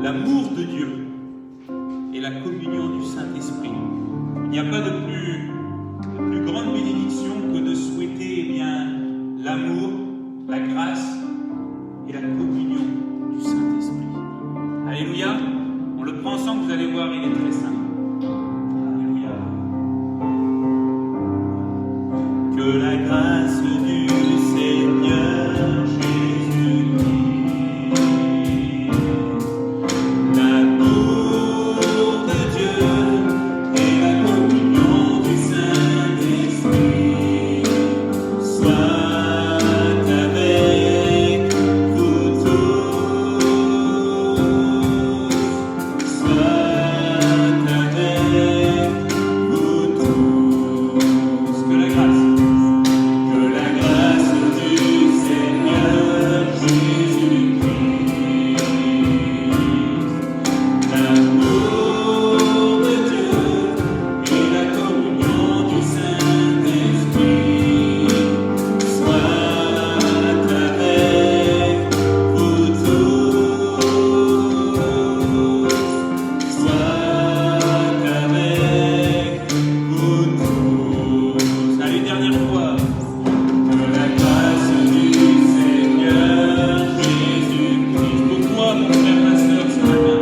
l'amour de Dieu et la communion du Saint-Esprit. Il n'y a pas de plus grande bénédiction que de souhaiter l'amour, la grâce et la communion du Saint-Esprit. Alléluia. On le prend ensemble, vous allez voir, il est très simple. Alléluia. Que la grâce du Seigneur Jésus-Christ, l'amour de Dieu et la communion du Saint-Esprit soient avec vous tous, soient avec vous tous. Que la grâce du Seigneur Jésus-Christ, l'amour de Dieu et la communion du Saint-Esprit soient avec vous tous, soient avec vous tous. Allez, dernière fois. Que la grâce du Seigneur Jésus-Christ, pour toi, mon frère, ma sœur, ce matin,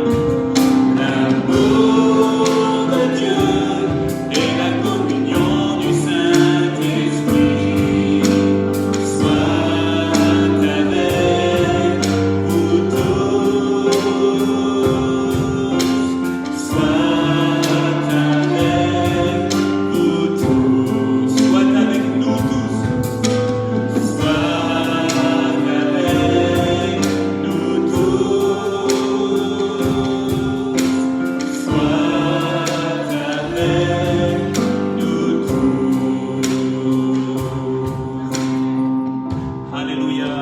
l'amour de Dieu et la communion du Saint-Esprit soient avec vous tous, soient avec vous tous, soient avec nous tous. Sois avec nous tous, sois avec nous tous. Alléluia.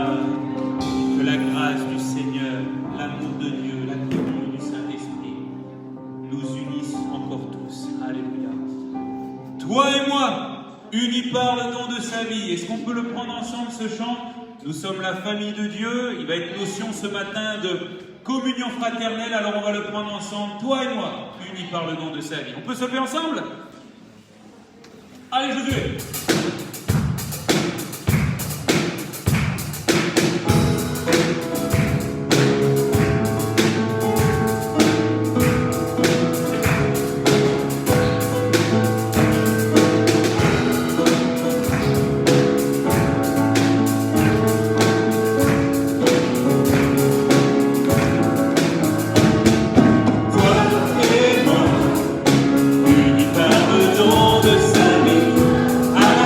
Que la grâce du Seigneur, l'amour de Dieu, la communion du Saint-Esprit nous unissent encore tous. Alléluia. Toi et moi, unis par le don de sa vie. Est-ce qu'on peut le prendre ensemble, ce chant? Nous sommes la famille de Dieu. Il va être notion ce matin de communion fraternelle. Alors on va le prendre ensemble, toi et moi, unis par le don de sa vie. On peut se lever ensemble? Allez, Josué! Toi et moi, unis par le don de sa vie, à la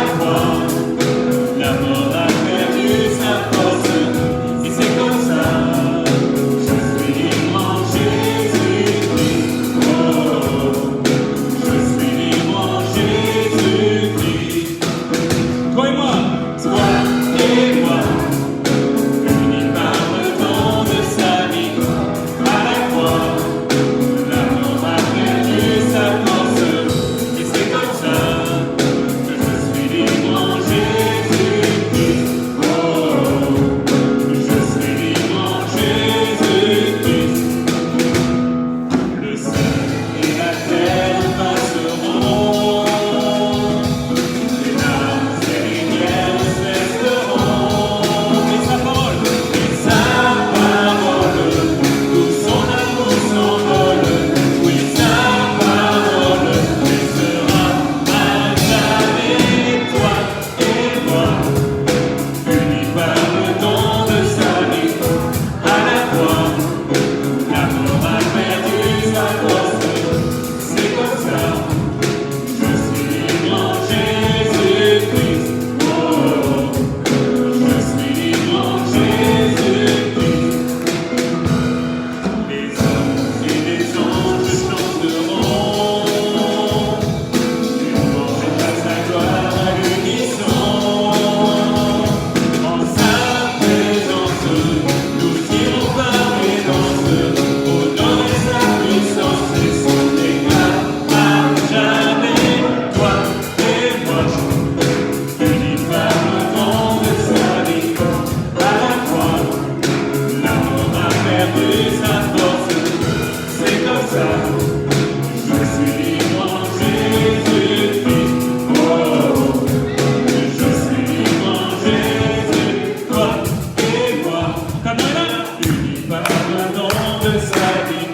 sa vie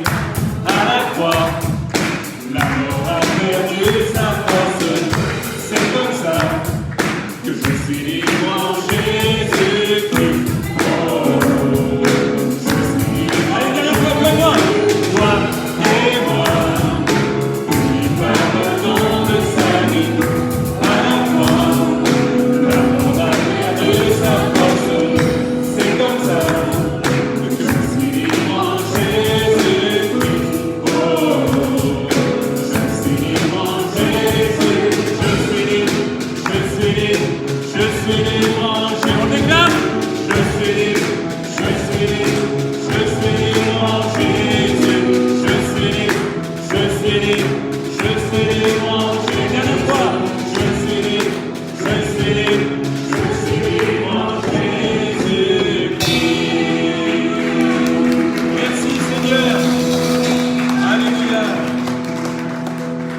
à la croix. La mort a perdu sa force. C'est comme ça que je suis libre en Jésus-Christ. Oh, je suis libre. Allez, dernière fois que moi. Toi et moi, lui pardon de sa vie à la croix. La mort a perdu sa force. C'est comme ça que je suis libre en Jésus-Christ. Oh, je suis libre en Jésus. Je suis libre, je suis libre, je suis libre en Jésus. On déclare. Je suis libre, je suis libre, je suis libre en Jésus. Je suis libre, je suis libre, je suis libre en Jésus. Dernière fois. Je suis libre, je suis libre, je suis libre en Jésus-Christ. Merci Seigneur. Alléluia.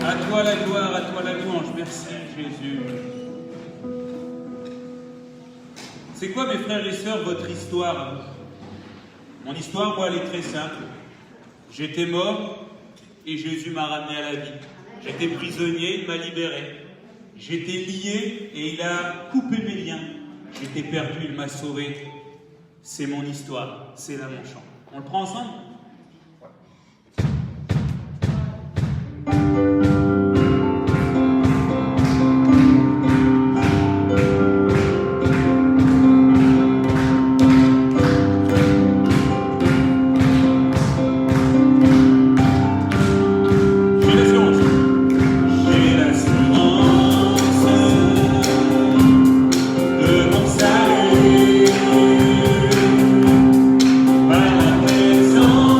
À toi la gloire, à toi la louange. Merci Jésus. C'est quoi mes frères et sœurs votre histoire? Mon histoire, moi, elle est très simple. J'étais mort et Jésus m'a ramené à la vie. J'étais prisonnier, il m'a libéré. J'étais lié et il a coupé mes liens. J'étais perdu, il m'a sauvé. C'est mon histoire, c'est là mon chant. On le prend ensemble? J'ai l'assurance de mon salut par la présence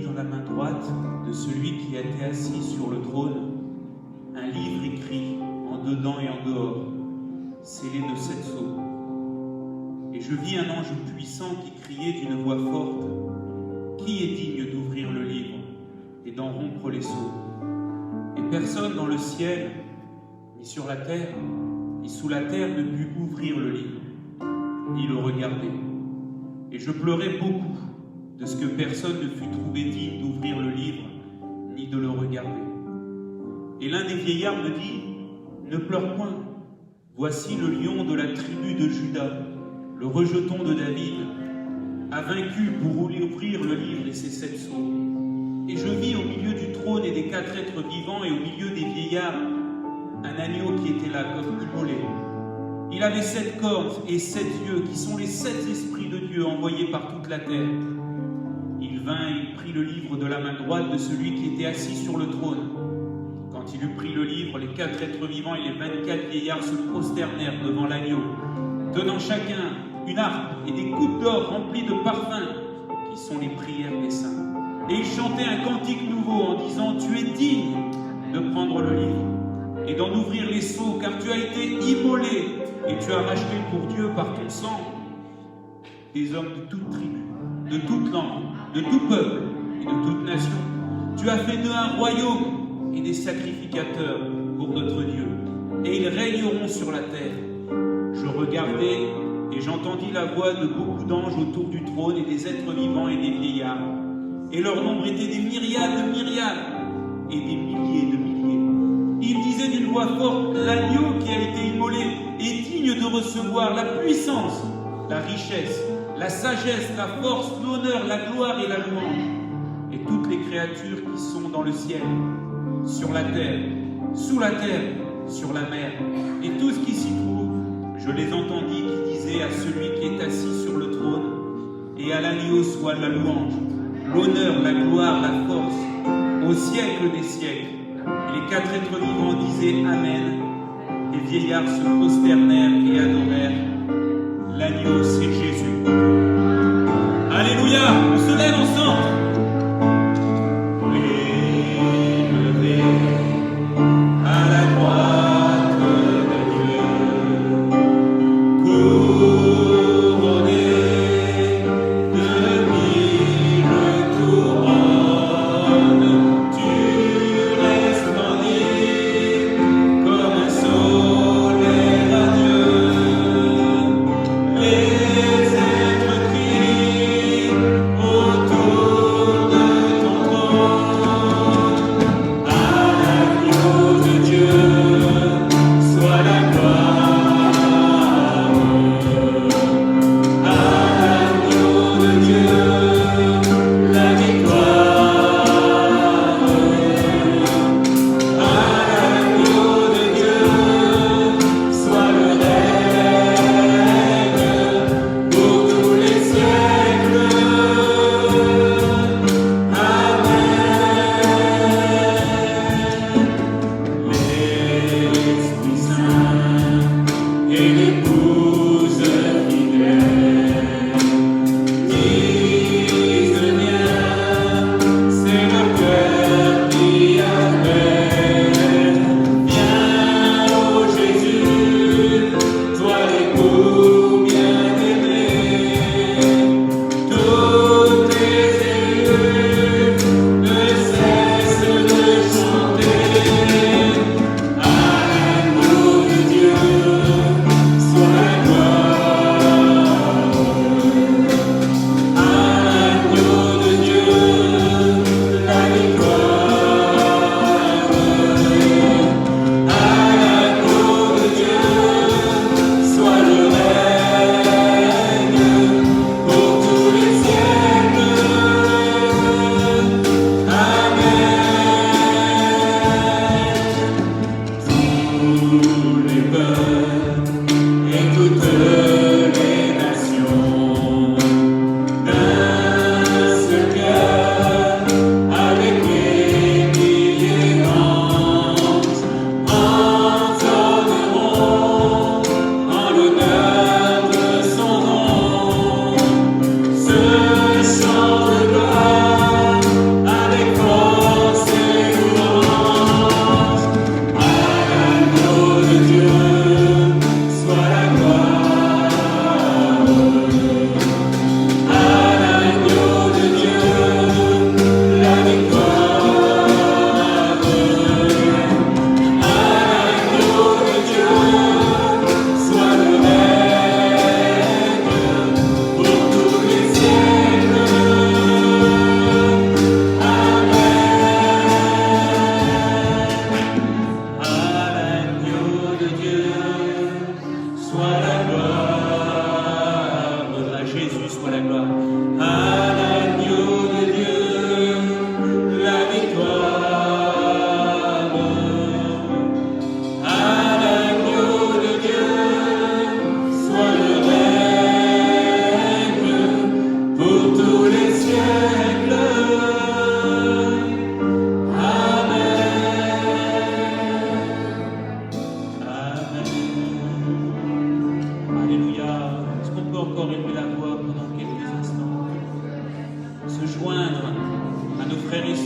dans la main droite de celui qui a été assis sur le trône un livre écrit en dedans et en dehors, scellé de 7 sceaux. Et je vis un ange puissant qui criait d'une voix forte: qui est digne d'ouvrir le livre et d'en rompre les sceaux? Et personne dans le ciel, ni sur la terre, ni sous la terre ne put ouvrir le livre, ni le regarder. Et je pleurais beaucoup de ce que personne ne fut trouvé digne d'ouvrir le livre, ni de le regarder. Et l'un des vieillards me dit: ne pleure point, voici le lion de la tribu de Juda, le rejeton de David, a vaincu pour ouvrir le livre et ses 7 sceaux. Et je vis au milieu du trône et des 4 êtres vivants et au milieu des vieillards un agneau qui était là comme immolé. Il avait 7 cornes et 7 yeux qui sont les 7 esprits de Dieu envoyés par toute la terre. Il vint et il prit le livre de la main droite de celui qui était assis sur le trône. Quand il eut pris le livre, les 4 êtres vivants et les 24 vieillards se prosternèrent devant l'agneau, tenant chacun une harpe et des coupes d'or remplies de parfums, qui sont les prières des saints. Et ils chantaient un cantique nouveau en disant: tu es digne de prendre le livre et d'en ouvrir les sceaux, car tu as été immolé et tu as racheté pour Dieu par ton sang des hommes de toute tribu, de toute langue, de tout peuple et de toute nation. Tu as fait d'eux un royaume et des sacrificateurs pour notre Dieu, et ils régneront sur la terre. Je regardai et j'entendis la voix de beaucoup d'anges autour du trône et des êtres vivants et des vieillards. Et leur nombre était des myriades de myriades et des milliers de milliers. Ils disaient d'une voix forte: l'agneau qui a été immolé est digne de recevoir la puissance, la richesse, la sagesse, la force, l'honneur, la gloire et la louange. Et toutes les créatures qui sont dans le ciel, sur la terre, sous la terre, sur la mer, et tout ce qui s'y trouve, je les entendis qui disaient à celui qui est assis sur le trône et à l'agneau soit la louange, l'honneur, la gloire, la force, au siècle des siècles. Et les 4 êtres vivants disaient Amen. Les vieillards se prosternèrent et adorèrent. L'agneau, c'est Jésus. Alléluia, on se lève ensemble. Élevé à la droite de Dieu, couronné de 1000 couronnes, tu resplendis comme un soleil radieux. Les êtres crient autour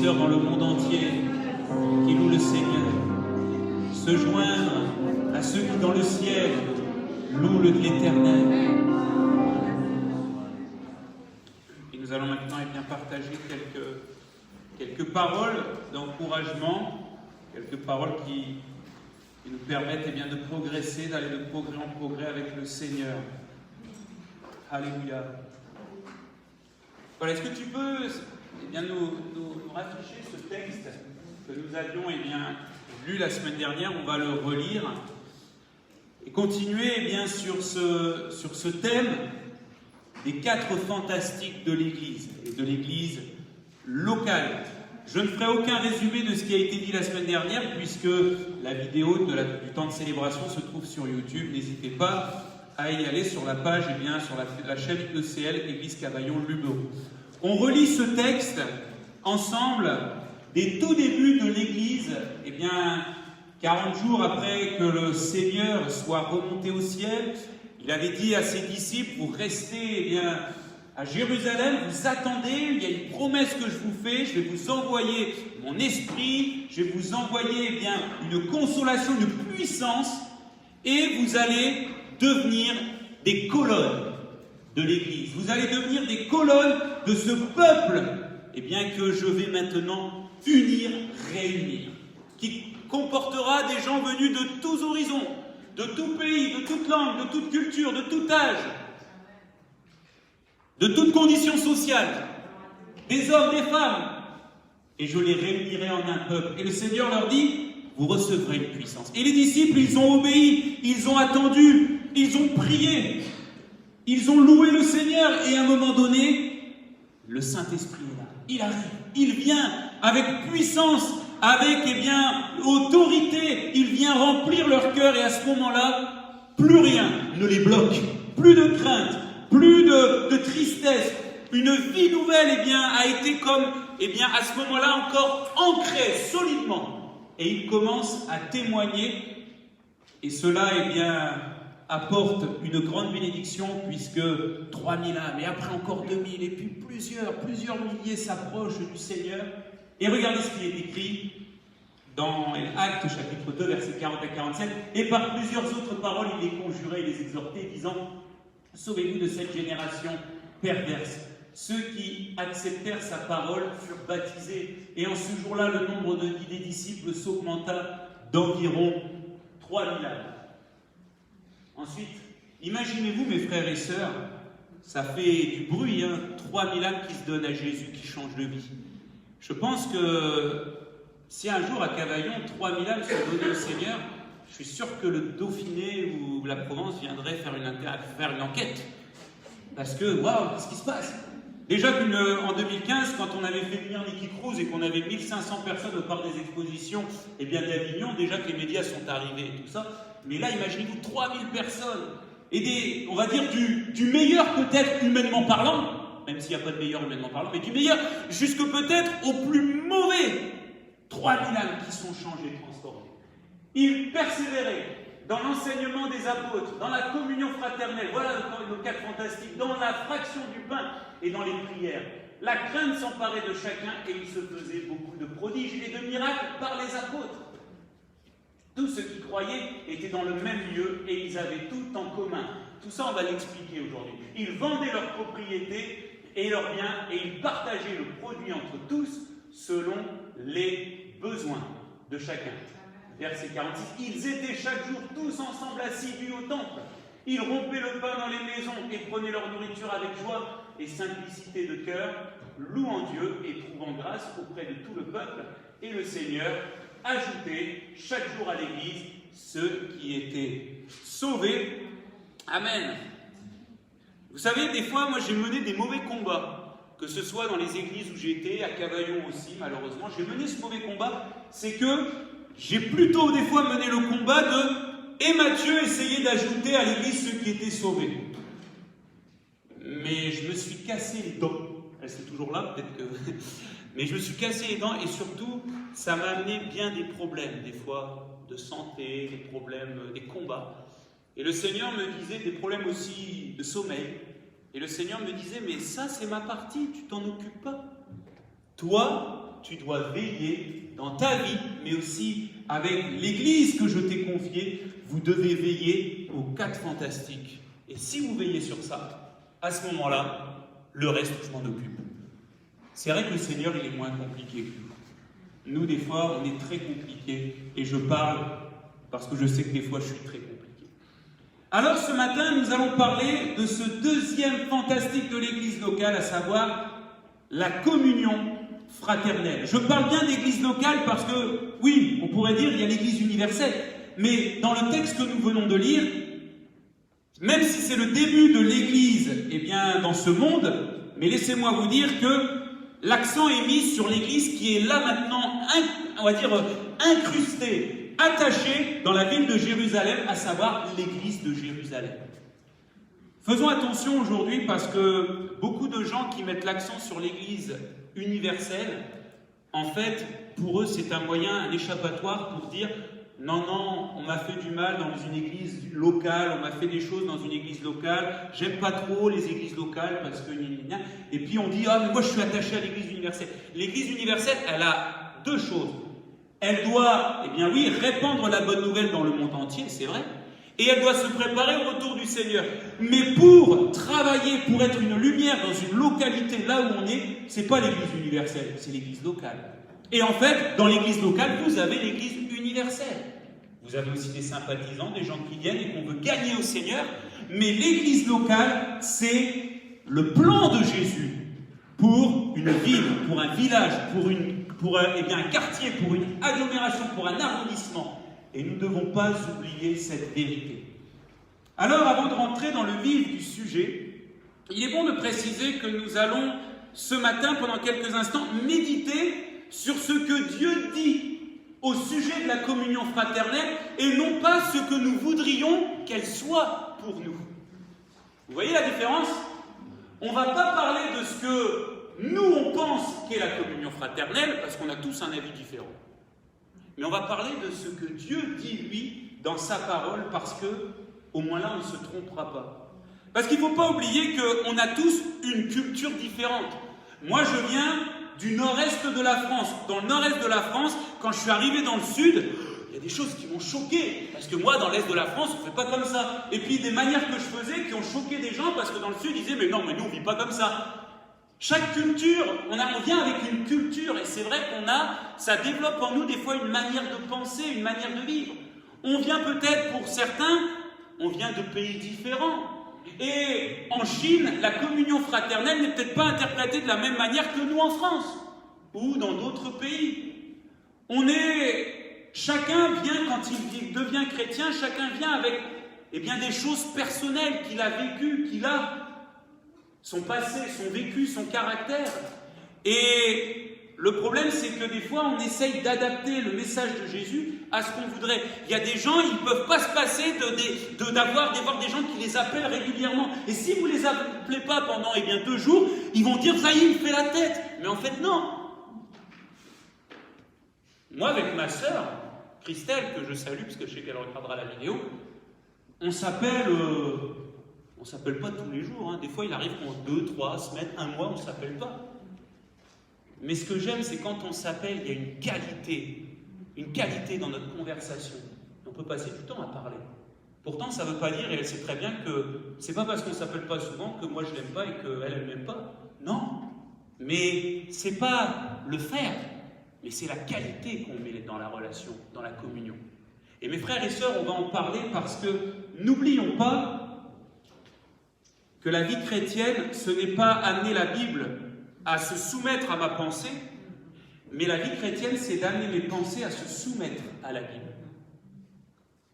sœurs dans le monde entier qui louent le Seigneur. Se joindre à ceux qui dans le ciel louent l'Éternel. Et nous allons maintenant partager quelques paroles d'encouragement, quelques paroles qui nous permettent de progresser, d'aller de progrès en progrès avec le Seigneur. Alléluia. Voilà, est-ce que tu peux nous rafficher ce texte que nous avions lu la semaine dernière? On va le relire et continuer sur ce thème des 4 fantastiques de l'Église, et de l'Église locale. Je ne ferai aucun résumé de ce qui a été dit la semaine dernière, puisque la vidéo du temps de célébration se trouve sur YouTube. N'hésitez pas à y aller sur la page, sur la chaîne ECL, Église Cavaillon-Luberon. On relit ce texte ensemble des tout débuts de l'Église, 40 jours après que le Seigneur soit remonté au ciel. Il avait dit à ses disciples, vous restez à Jérusalem, vous attendez, il y a une promesse que je vous fais, je vais vous envoyer mon esprit, je vais vous envoyer une consolation, une puissance, et vous allez devenir des colonnes de l'Église. Vous allez devenir des colonnes de ce peuple, que je vais maintenant unir, réunir, qui comportera des gens venus de tous horizons, de tout pays, de toute langue, de toute culture, de tout âge, de toute condition sociale, des hommes, des femmes, et je les réunirai en un peuple. Et le Seigneur leur dit, vous recevrez une puissance. Et les disciples, ils ont obéi, ils ont attendu, ils ont prié, ils ont loué le Seigneur, et à un moment donné, le Saint-Esprit est là. Il arrive, il vient avec puissance, avec autorité, il vient remplir leur cœur, et à ce moment-là, plus rien ne les bloque, plus de crainte, plus de tristesse. Une vie nouvelle a été comme, à ce moment-là encore ancrée solidement. Et il commence à témoigner, et cela apporte une grande bénédiction, puisque 3000 âmes, et après encore 2000, et puis plusieurs milliers s'approchent du Seigneur. Et regardez ce qui est écrit dans Actes chapitre 2, versets 40 à 47, et par plusieurs autres paroles, il les conjurait et les exhortait, disant, sauvez-vous de cette génération perverse. Ceux qui acceptèrent sa parole furent baptisés, et en ce jour-là, le nombre des disciples s'augmenta d'environ 3000 âmes. Ensuite, imaginez-vous, mes frères et sœurs, ça fait du bruit, 3000 âmes qui se donnent à Jésus, qui changent de vie. Je pense que si un jour à Cavaillon, 3000 âmes sont données au Seigneur, je suis sûr que le Dauphiné ou la Provence viendrait faire une enquête. Parce que, waouh, qu'est-ce qui se passe? Déjà qu'en 2015, quand on avait fait venir Nicky Cruz et qu'on avait 1500 personnes au parc des expositions d'Avignon, déjà que les médias sont arrivés et tout ça. Mais là, imaginez-vous 3000 personnes. Et on va dire du meilleur peut-être humainement parlant, même s'il n'y a pas de meilleur humainement parlant, mais du meilleur jusque peut-être au plus mauvais. 3000 âmes qui sont changées, transformées. Ils persévéraient dans l'enseignement des apôtres, dans la communion fraternelle, voilà nos 4 fantastiques, dans la fraction du pain et dans les prières. La crainte s'emparait de chacun et il se faisait beaucoup de prodiges et de miracles par les apôtres. Tous ceux qui croyaient étaient dans le même lieu et ils avaient tout en commun. Tout ça, on va l'expliquer aujourd'hui. Ils vendaient leurs propriétés et leurs biens et ils partageaient le produit entre tous selon les besoins de chacun. Verset 46, ils étaient chaque jour tous ensemble assidus au temple. Ils rompaient le pain dans les maisons et prenaient leur nourriture avec joie et simplicité de cœur, louant Dieu et trouvant grâce auprès de tout le peuple. Et le Seigneur ajoutait chaque jour à l'Église ceux qui étaient sauvés. Amen. Vous savez, des fois, moi j'ai mené des mauvais combats, que ce soit dans les églises où j'ai été, à Cavaillon aussi, malheureusement. J'ai mené ce mauvais combat, c'est que j'ai plutôt des fois mené le combat de et Matthieu essayait d'ajouter à l'église ceux qui étaient sauvés. Mais je me suis cassé les dents. Elle est toujours là, peut-être que... Mais je me suis cassé les dents et surtout, ça m'a amené bien des problèmes, des fois de santé, des problèmes, des combats. Et le Seigneur me disait des problèmes aussi de sommeil. Et le Seigneur me disait, mais ça c'est ma partie, tu t'en occupes pas. Toi, tu dois veiller dans ta vie, mais aussi avec l'Église que je t'ai confiée. Vous devez veiller aux 4 fantastiques. Et si vous veillez sur ça, à ce moment-là, le reste, je m'en occupe. C'est vrai que le Seigneur, il est moins compliqué que nous. Nous, des fois, on est très compliqués. Et je parle parce que je sais que des fois, je suis très compliqué. Alors, ce matin, nous allons parler de ce deuxième fantastique de l'Église locale, à savoir la communion fraternelle. Je parle bien d'église locale parce que, oui, on pourrait dire il y a l'église universelle, mais dans le texte que nous venons de lire, même si c'est le début de l'église, eh bien, dans ce monde, mais laissez-moi vous dire que l'accent est mis sur l'église qui est là maintenant, on va dire, incrustée, attachée dans la ville de Jérusalem, à savoir l'église de Jérusalem. Faisons attention aujourd'hui parce que beaucoup de gens qui mettent l'accent sur l'église universelle, en fait, pour eux, c'est un moyen, un échappatoire pour dire « Non, non, on m'a fait du mal dans une église locale, on m'a fait des choses dans une église locale, j'aime pas trop les églises locales parce que... » Et puis on dit « Ah, mais moi je suis attaché à l'église universelle. » L'église universelle, elle a 2 choses. Elle doit, eh bien oui, répandre la bonne nouvelle dans le monde entier, c'est vrai. Et elle doit se préparer au retour du Seigneur. Mais pour travailler, pour être une lumière dans une localité là où on est, c'est pas l'église universelle, c'est l'église locale. Et en fait, dans l'église locale, vous avez l'église universelle. Vous avez aussi des sympathisants, des gens qui viennent et qu'on veut gagner au Seigneur. Mais l'église locale, c'est le plan de Jésus pour une ville, pour un village, pour un quartier, pour une agglomération, pour un arrondissement. Et nous ne devons pas oublier cette vérité. Alors, avant de rentrer dans le vif du sujet, il est bon de préciser que nous allons, ce matin, pendant quelques instants, méditer sur ce que Dieu dit au sujet de la communion fraternelle et non pas ce que nous voudrions qu'elle soit pour nous. Vous voyez la différence? On ne va pas parler de ce que nous, on pense qu'est la communion fraternelle, parce qu'on a tous un avis différent. Mais on va parler de ce que Dieu dit, lui, dans sa parole, parce que, au moins là, on ne se trompera pas. Parce qu'il ne faut pas oublier qu'on a tous une culture différente. Moi, je viens du nord-est de la France. Dans le nord-est de la France, quand je suis arrivé dans le sud, il y a des choses qui m'ont choqué. Parce que moi, dans l'est de la France, on ne fait pas comme ça. Et puis, des manières que je faisais qui ont choqué des gens, parce que dans le sud, ils disaient, mais non, mais nous, on ne vit pas comme ça. Chaque culture, on vient avec une culture, et c'est vrai ça développe en nous des fois une manière de penser, une manière de vivre. On vient peut-être, pour certains, on vient de pays différents. Et en Chine, la communion fraternelle n'est peut-être pas interprétée de la même manière que nous en France, ou dans d'autres pays. Chacun vient, quand il devient chrétien, chacun vient avec des choses personnelles qu'il a vécues, qu'il a. Son passé, son vécu, son caractère. Et le problème, c'est que des fois, on essaye d'adapter le message de Jésus à ce qu'on voudrait. Il y a des gens, ils ne peuvent pas se passer d'avoir des gens qui les appellent régulièrement. Et si vous ne les appelez pas pendant 2 jours, ils vont dire « ça y est, il fait la tête ». Mais en fait, non. Moi, avec ma sœur, Christelle, que je salue, parce que je sais qu'elle regardera la vidéo, on s'appelle pas tous les jours. Des fois, il arrive qu'en 2, 3 semaines, 1 mois, on ne s'appelle pas. Mais ce que j'aime, c'est quand on s'appelle, il y a une qualité dans notre conversation. On peut passer du temps à parler. Pourtant, ça ne veut pas dire, et elle sait très bien que c'est pas parce qu'on ne s'appelle pas souvent que moi je l'aime pas et qu'elle ne m'aime pas. Non. Mais c'est pas le faire, mais c'est la qualité qu'on met dans la relation, dans la communion. Et mes frères et sœurs, on va en parler parce que n'oublions pas que la vie chrétienne, ce n'est pas amener la Bible à se soumettre à ma pensée, mais la vie chrétienne, c'est d'amener mes pensées à se soumettre à la Bible.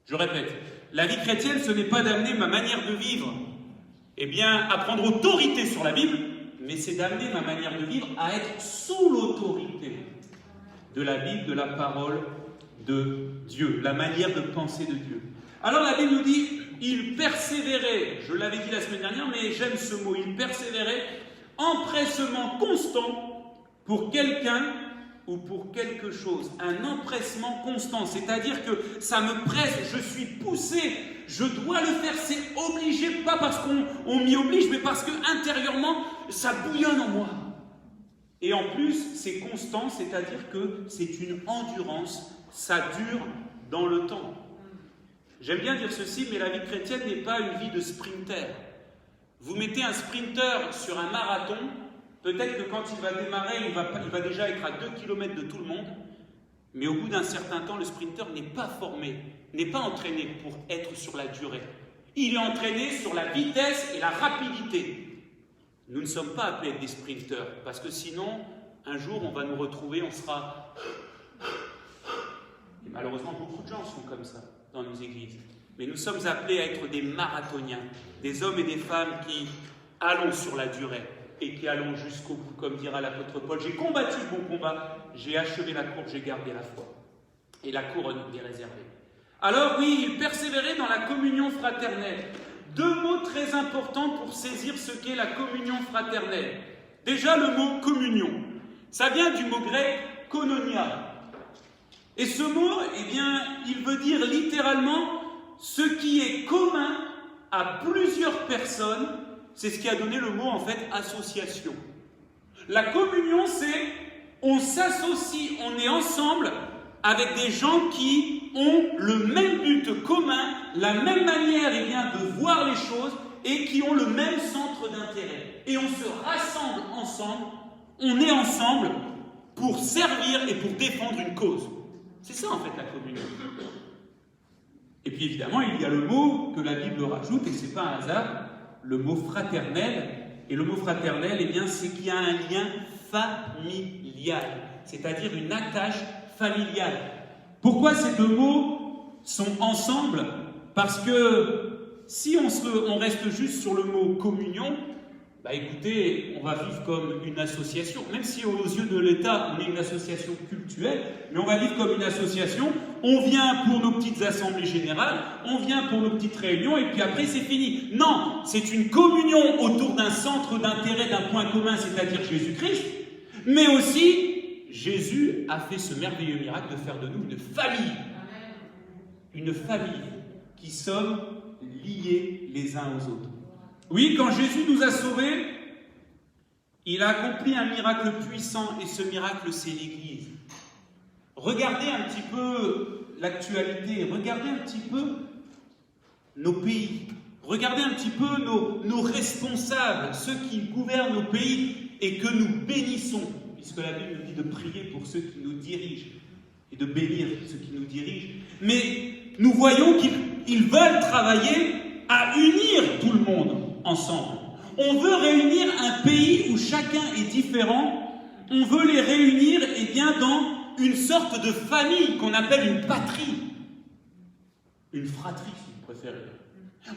Je répète, la vie chrétienne, ce n'est pas d'amener ma manière de vivre, à prendre autorité sur la Bible, mais c'est d'amener ma manière de vivre à être sous l'autorité de la Bible, de la parole de Dieu, la manière de penser de Dieu. Alors la Bible nous dit, il persévérait, je l'avais dit la semaine dernière, mais j'aime ce mot, il persévérait, empressement constant pour quelqu'un ou pour quelque chose. Un empressement constant, c'est-à-dire que ça me presse, je suis poussé, je dois le faire, c'est obligé, pas parce qu'on m'y oblige, mais parce que intérieurement, ça bouillonne en moi. Et en plus, c'est constant, c'est-à-dire que c'est une endurance, ça dure dans le temps. J'aime bien dire ceci, mais la vie chrétienne n'est pas une vie de sprinter. Vous mettez un sprinter sur un marathon, peut-être que quand il va démarrer, il va déjà être à 2 km de tout le monde, mais au bout d'un certain temps, le sprinter n'est pas formé, n'est pas entraîné pour être sur la durée. Il est entraîné sur la vitesse et la rapidité. Nous ne sommes pas appelés à être des sprinters, parce que sinon, un jour, on va nous retrouver, on sera... Et malheureusement, beaucoup de gens sont comme ça dans nos églises. Mais nous sommes appelés à être des marathoniens, des hommes et des femmes qui allons sur la durée et qui allons jusqu'au bout, comme dira l'apôtre Paul. J'ai combattu le bon combat, j'ai achevé la course, j'ai gardé la foi. Et la couronne est réservée. Alors oui, il persévérait dans la communion fraternelle. 2 mots très importants pour saisir ce qu'est la communion fraternelle. Déjà le mot communion. Ça vient du mot grec koinonia. Et ce mot, eh bien, il veut dire littéralement ce qui est commun à plusieurs personnes. C'est ce qui a donné le mot en fait association. La communion, c'est on s'associe, on est ensemble avec des gens qui ont le même but commun, la même manière eh bien, de voir les choses et qui ont le même centre d'intérêt. Et on se rassemble ensemble, on est ensemble pour servir et pour défendre une cause. C'est ça en fait la communion. Et puis évidemment, il y a le mot que la Bible rajoute, et ce n'est pas un hasard, le mot fraternel. Et le mot fraternel, eh bien, c'est qu'il y a un lien familial, c'est-à-dire une attache familiale. Pourquoi ces 2 mots sont ensemble? Parce que si on reste juste sur le mot communion, bah écoutez, on va vivre comme une association, même si aux yeux de l'État, on est une association cultuelle, mais on va vivre comme une association, on vient pour nos petites assemblées générales, on vient pour nos petites réunions, et puis après c'est fini. Non, c'est une communion autour d'un centre d'intérêt, d'un point commun, c'est-à-dire Jésus-Christ, mais aussi, Jésus a fait ce merveilleux miracle de faire de nous une famille. Une famille qui sommes liés les uns aux autres. Oui, quand Jésus nous a sauvés, il a accompli un miracle puissant, et ce miracle, c'est l'Église. Regardez un petit peu l'actualité, regardez un petit peu nos pays, regardez un petit peu nos responsables, ceux qui gouvernent nos pays et que nous bénissons, puisque la Bible nous dit de prier pour ceux qui nous dirigent et de bénir ceux qui nous dirigent. Mais nous voyons qu'ils veulent travailler à unir tout le monde ensemble. On veut réunir un pays où chacun est différent. On veut les réunir eh bien, dans une sorte de famille qu'on appelle une patrie. Une fratrie, si vous préférez.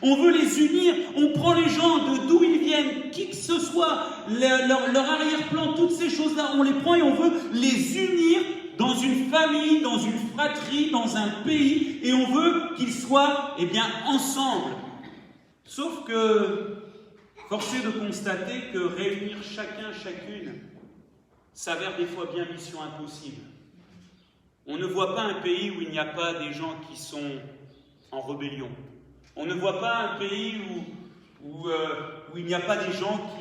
On veut les unir. On prend les gens de d'où ils viennent, qui que ce soit, leur arrière-plan, toutes ces choses-là, on les prend et on veut les unir dans une famille, dans une fratrie, dans un pays, et on veut qu'ils soient eh bien, ensemble. Sauf que, force est de constater que réunir chacun, chacune, s'avère des fois bien mission impossible. On ne voit pas un pays où il n'y a pas des gens qui sont en rébellion. On ne voit pas un pays où il n'y a pas des gens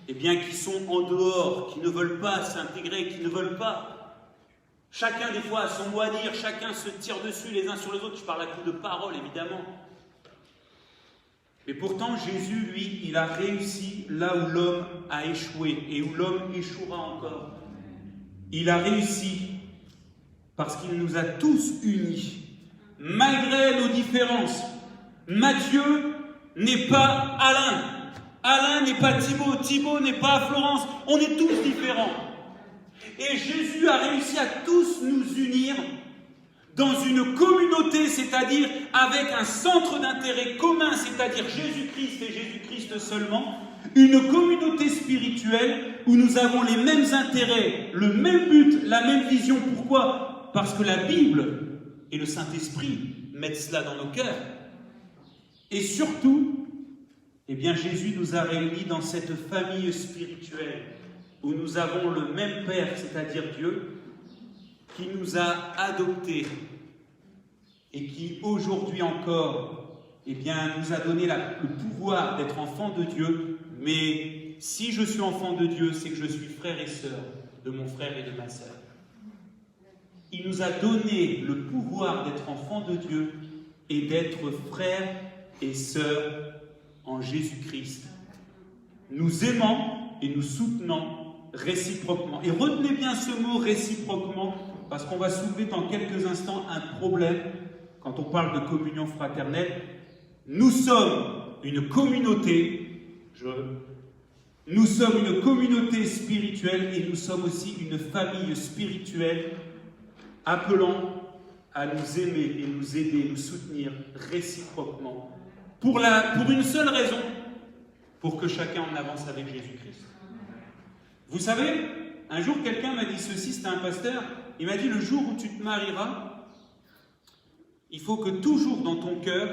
qui sont en dehors, qui ne veulent pas s'intégrer, qui ne veulent pas. Chacun, des fois, a son mot à dire, chacun se tire dessus les uns sur les autres. Je parle à coup de parole, évidemment. Mais pourtant, Jésus, lui, il a réussi là où l'homme a échoué et où l'homme échouera encore. Il a réussi parce qu'il nous a tous unis, malgré nos différences. Matthieu n'est pas Alain. Alain n'est pas Thibaut. Thibaut n'est pas Florence. On est tous différents. Et Jésus a réussi à tous nous unir dans une communauté, c'est-à-dire avec un centre d'intérêt commun, c'est-à-dire Jésus-Christ et Jésus-Christ seulement, une communauté spirituelle où nous avons les mêmes intérêts, le même but, la même vision. Pourquoi? Parce que la Bible et le Saint-Esprit mettent cela dans nos cœurs. Et surtout, eh bien, Jésus nous a réunis dans cette famille spirituelle où nous avons le même Père, c'est-à-dire Dieu, qui nous a adoptés et qui aujourd'hui encore eh bien, nous a donné le pouvoir d'être enfants de Dieu. Mais si je suis enfant de Dieu, c'est que je suis frère et sœur de mon frère et de ma sœur. Il nous a donné le pouvoir d'être enfants de Dieu et d'être frères et sœurs en Jésus-Christ. Nous aimant et nous soutenant réciproquement. Et retenez bien ce mot réciproquement, parce qu'on va soulever dans quelques instants un problème quand on parle de communion fraternelle. Nous sommes une communauté, nous sommes une communauté spirituelle et nous sommes aussi une famille spirituelle appelant à nous aimer et nous aider, nous soutenir réciproquement. Pour une seule raison, pour que chacun en avance avec Jésus-Christ. Vous savez, un jour quelqu'un m'a dit ceci, c'était un pasteur, il m'a dit le jour où tu te marieras, il faut que toujours dans ton cœur,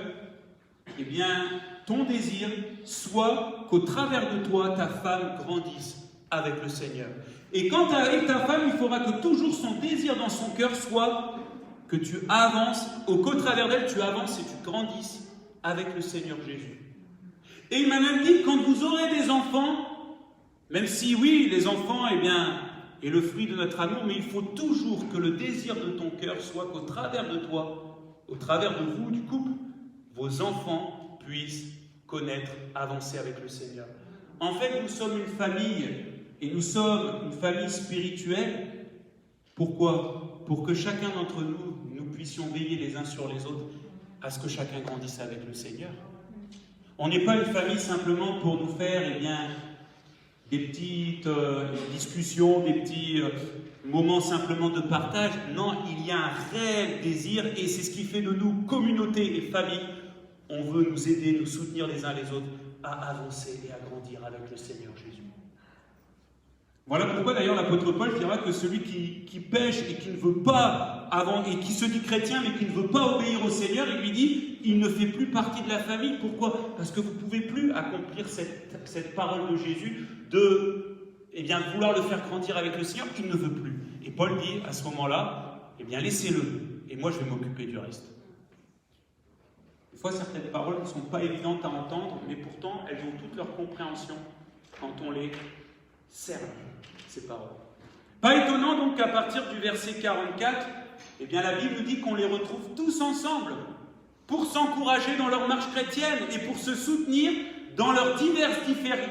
eh bien, ton désir soit qu'au travers de toi, ta femme grandisse avec le Seigneur. Et quand tu es avec ta femme, il faudra que toujours son désir dans son cœur soit que tu avances, qu'au travers d'elle, tu avances et tu grandisses avec le Seigneur Jésus. Et il m'a même dit, quand vous aurez des enfants, même si oui, les enfants, eh bien, est le fruit de notre amour, mais il faut toujours que le désir de ton cœur soit qu'au travers de toi, au travers de vous, du couple, vos enfants puissent connaître, avancer avec le Seigneur. En fait, nous sommes une famille, et nous sommes une famille spirituelle. Pourquoi ? Pour que chacun d'entre nous, nous puissions veiller les uns sur les autres à ce que chacun grandisse avec le Seigneur. On n'est pas une famille simplement pour nous faire, eh bien, des petites discussions, des petits moments simplement de partage. Non, il y a un réel désir et c'est ce qui fait de nous communauté et famille. On veut nous aider, nous soutenir les uns les autres à avancer et à grandir avec le Seigneur Jésus. Voilà pourquoi d'ailleurs l'apôtre Paul dira que celui qui pêche et qui ne veut pas et qui se dit chrétien mais qui ne veut pas obéir au Seigneur, il lui dit il ne fait plus partie de la famille. Pourquoi ? Parce que vous ne pouvez plus accomplir cette parole de Jésus de vouloir le faire grandir avec le Seigneur, qu'il ne veut plus. Et Paul dit à ce moment-là, eh bien laissez-le et moi je vais m'occuper du reste. Des fois certaines paroles ne sont pas évidentes à entendre, mais pourtant elles ont toute leur compréhension quand on les serve, ces paroles. Pas étonnant donc qu'à partir du verset 44, eh bien la Bible dit qu'on les retrouve tous ensemble pour s'encourager dans leur marche chrétienne et pour se soutenir dans leurs diverses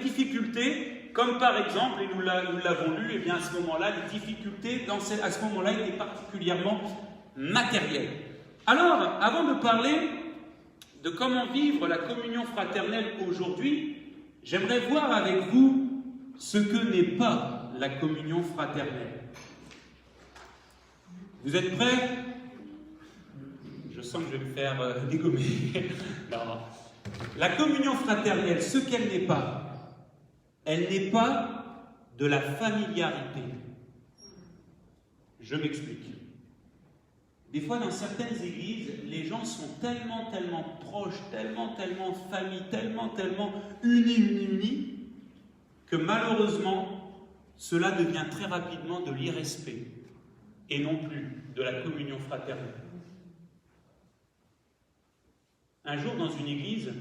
difficultés, comme par exemple, et nous l'avons lu, eh bien à ce moment-là, les difficultés à ce moment-là étaient particulièrement matérielles. Alors, avant de parler de comment vivre la communion fraternelle aujourd'hui, j'aimerais voir avec vous ce que n'est pas la communion fraternelle. Vous êtes prêts ? Je sens que je vais me faire dégommer. Non. La communion fraternelle, ce qu'elle n'est pas, elle n'est pas de la familiarité. Je m'explique. Des fois, dans certaines églises, les gens sont tellement proches, tellement famille, tellement unis, que malheureusement, cela devient très rapidement de l'irrespect et non plus de la communion fraternelle. Un jour, dans une église,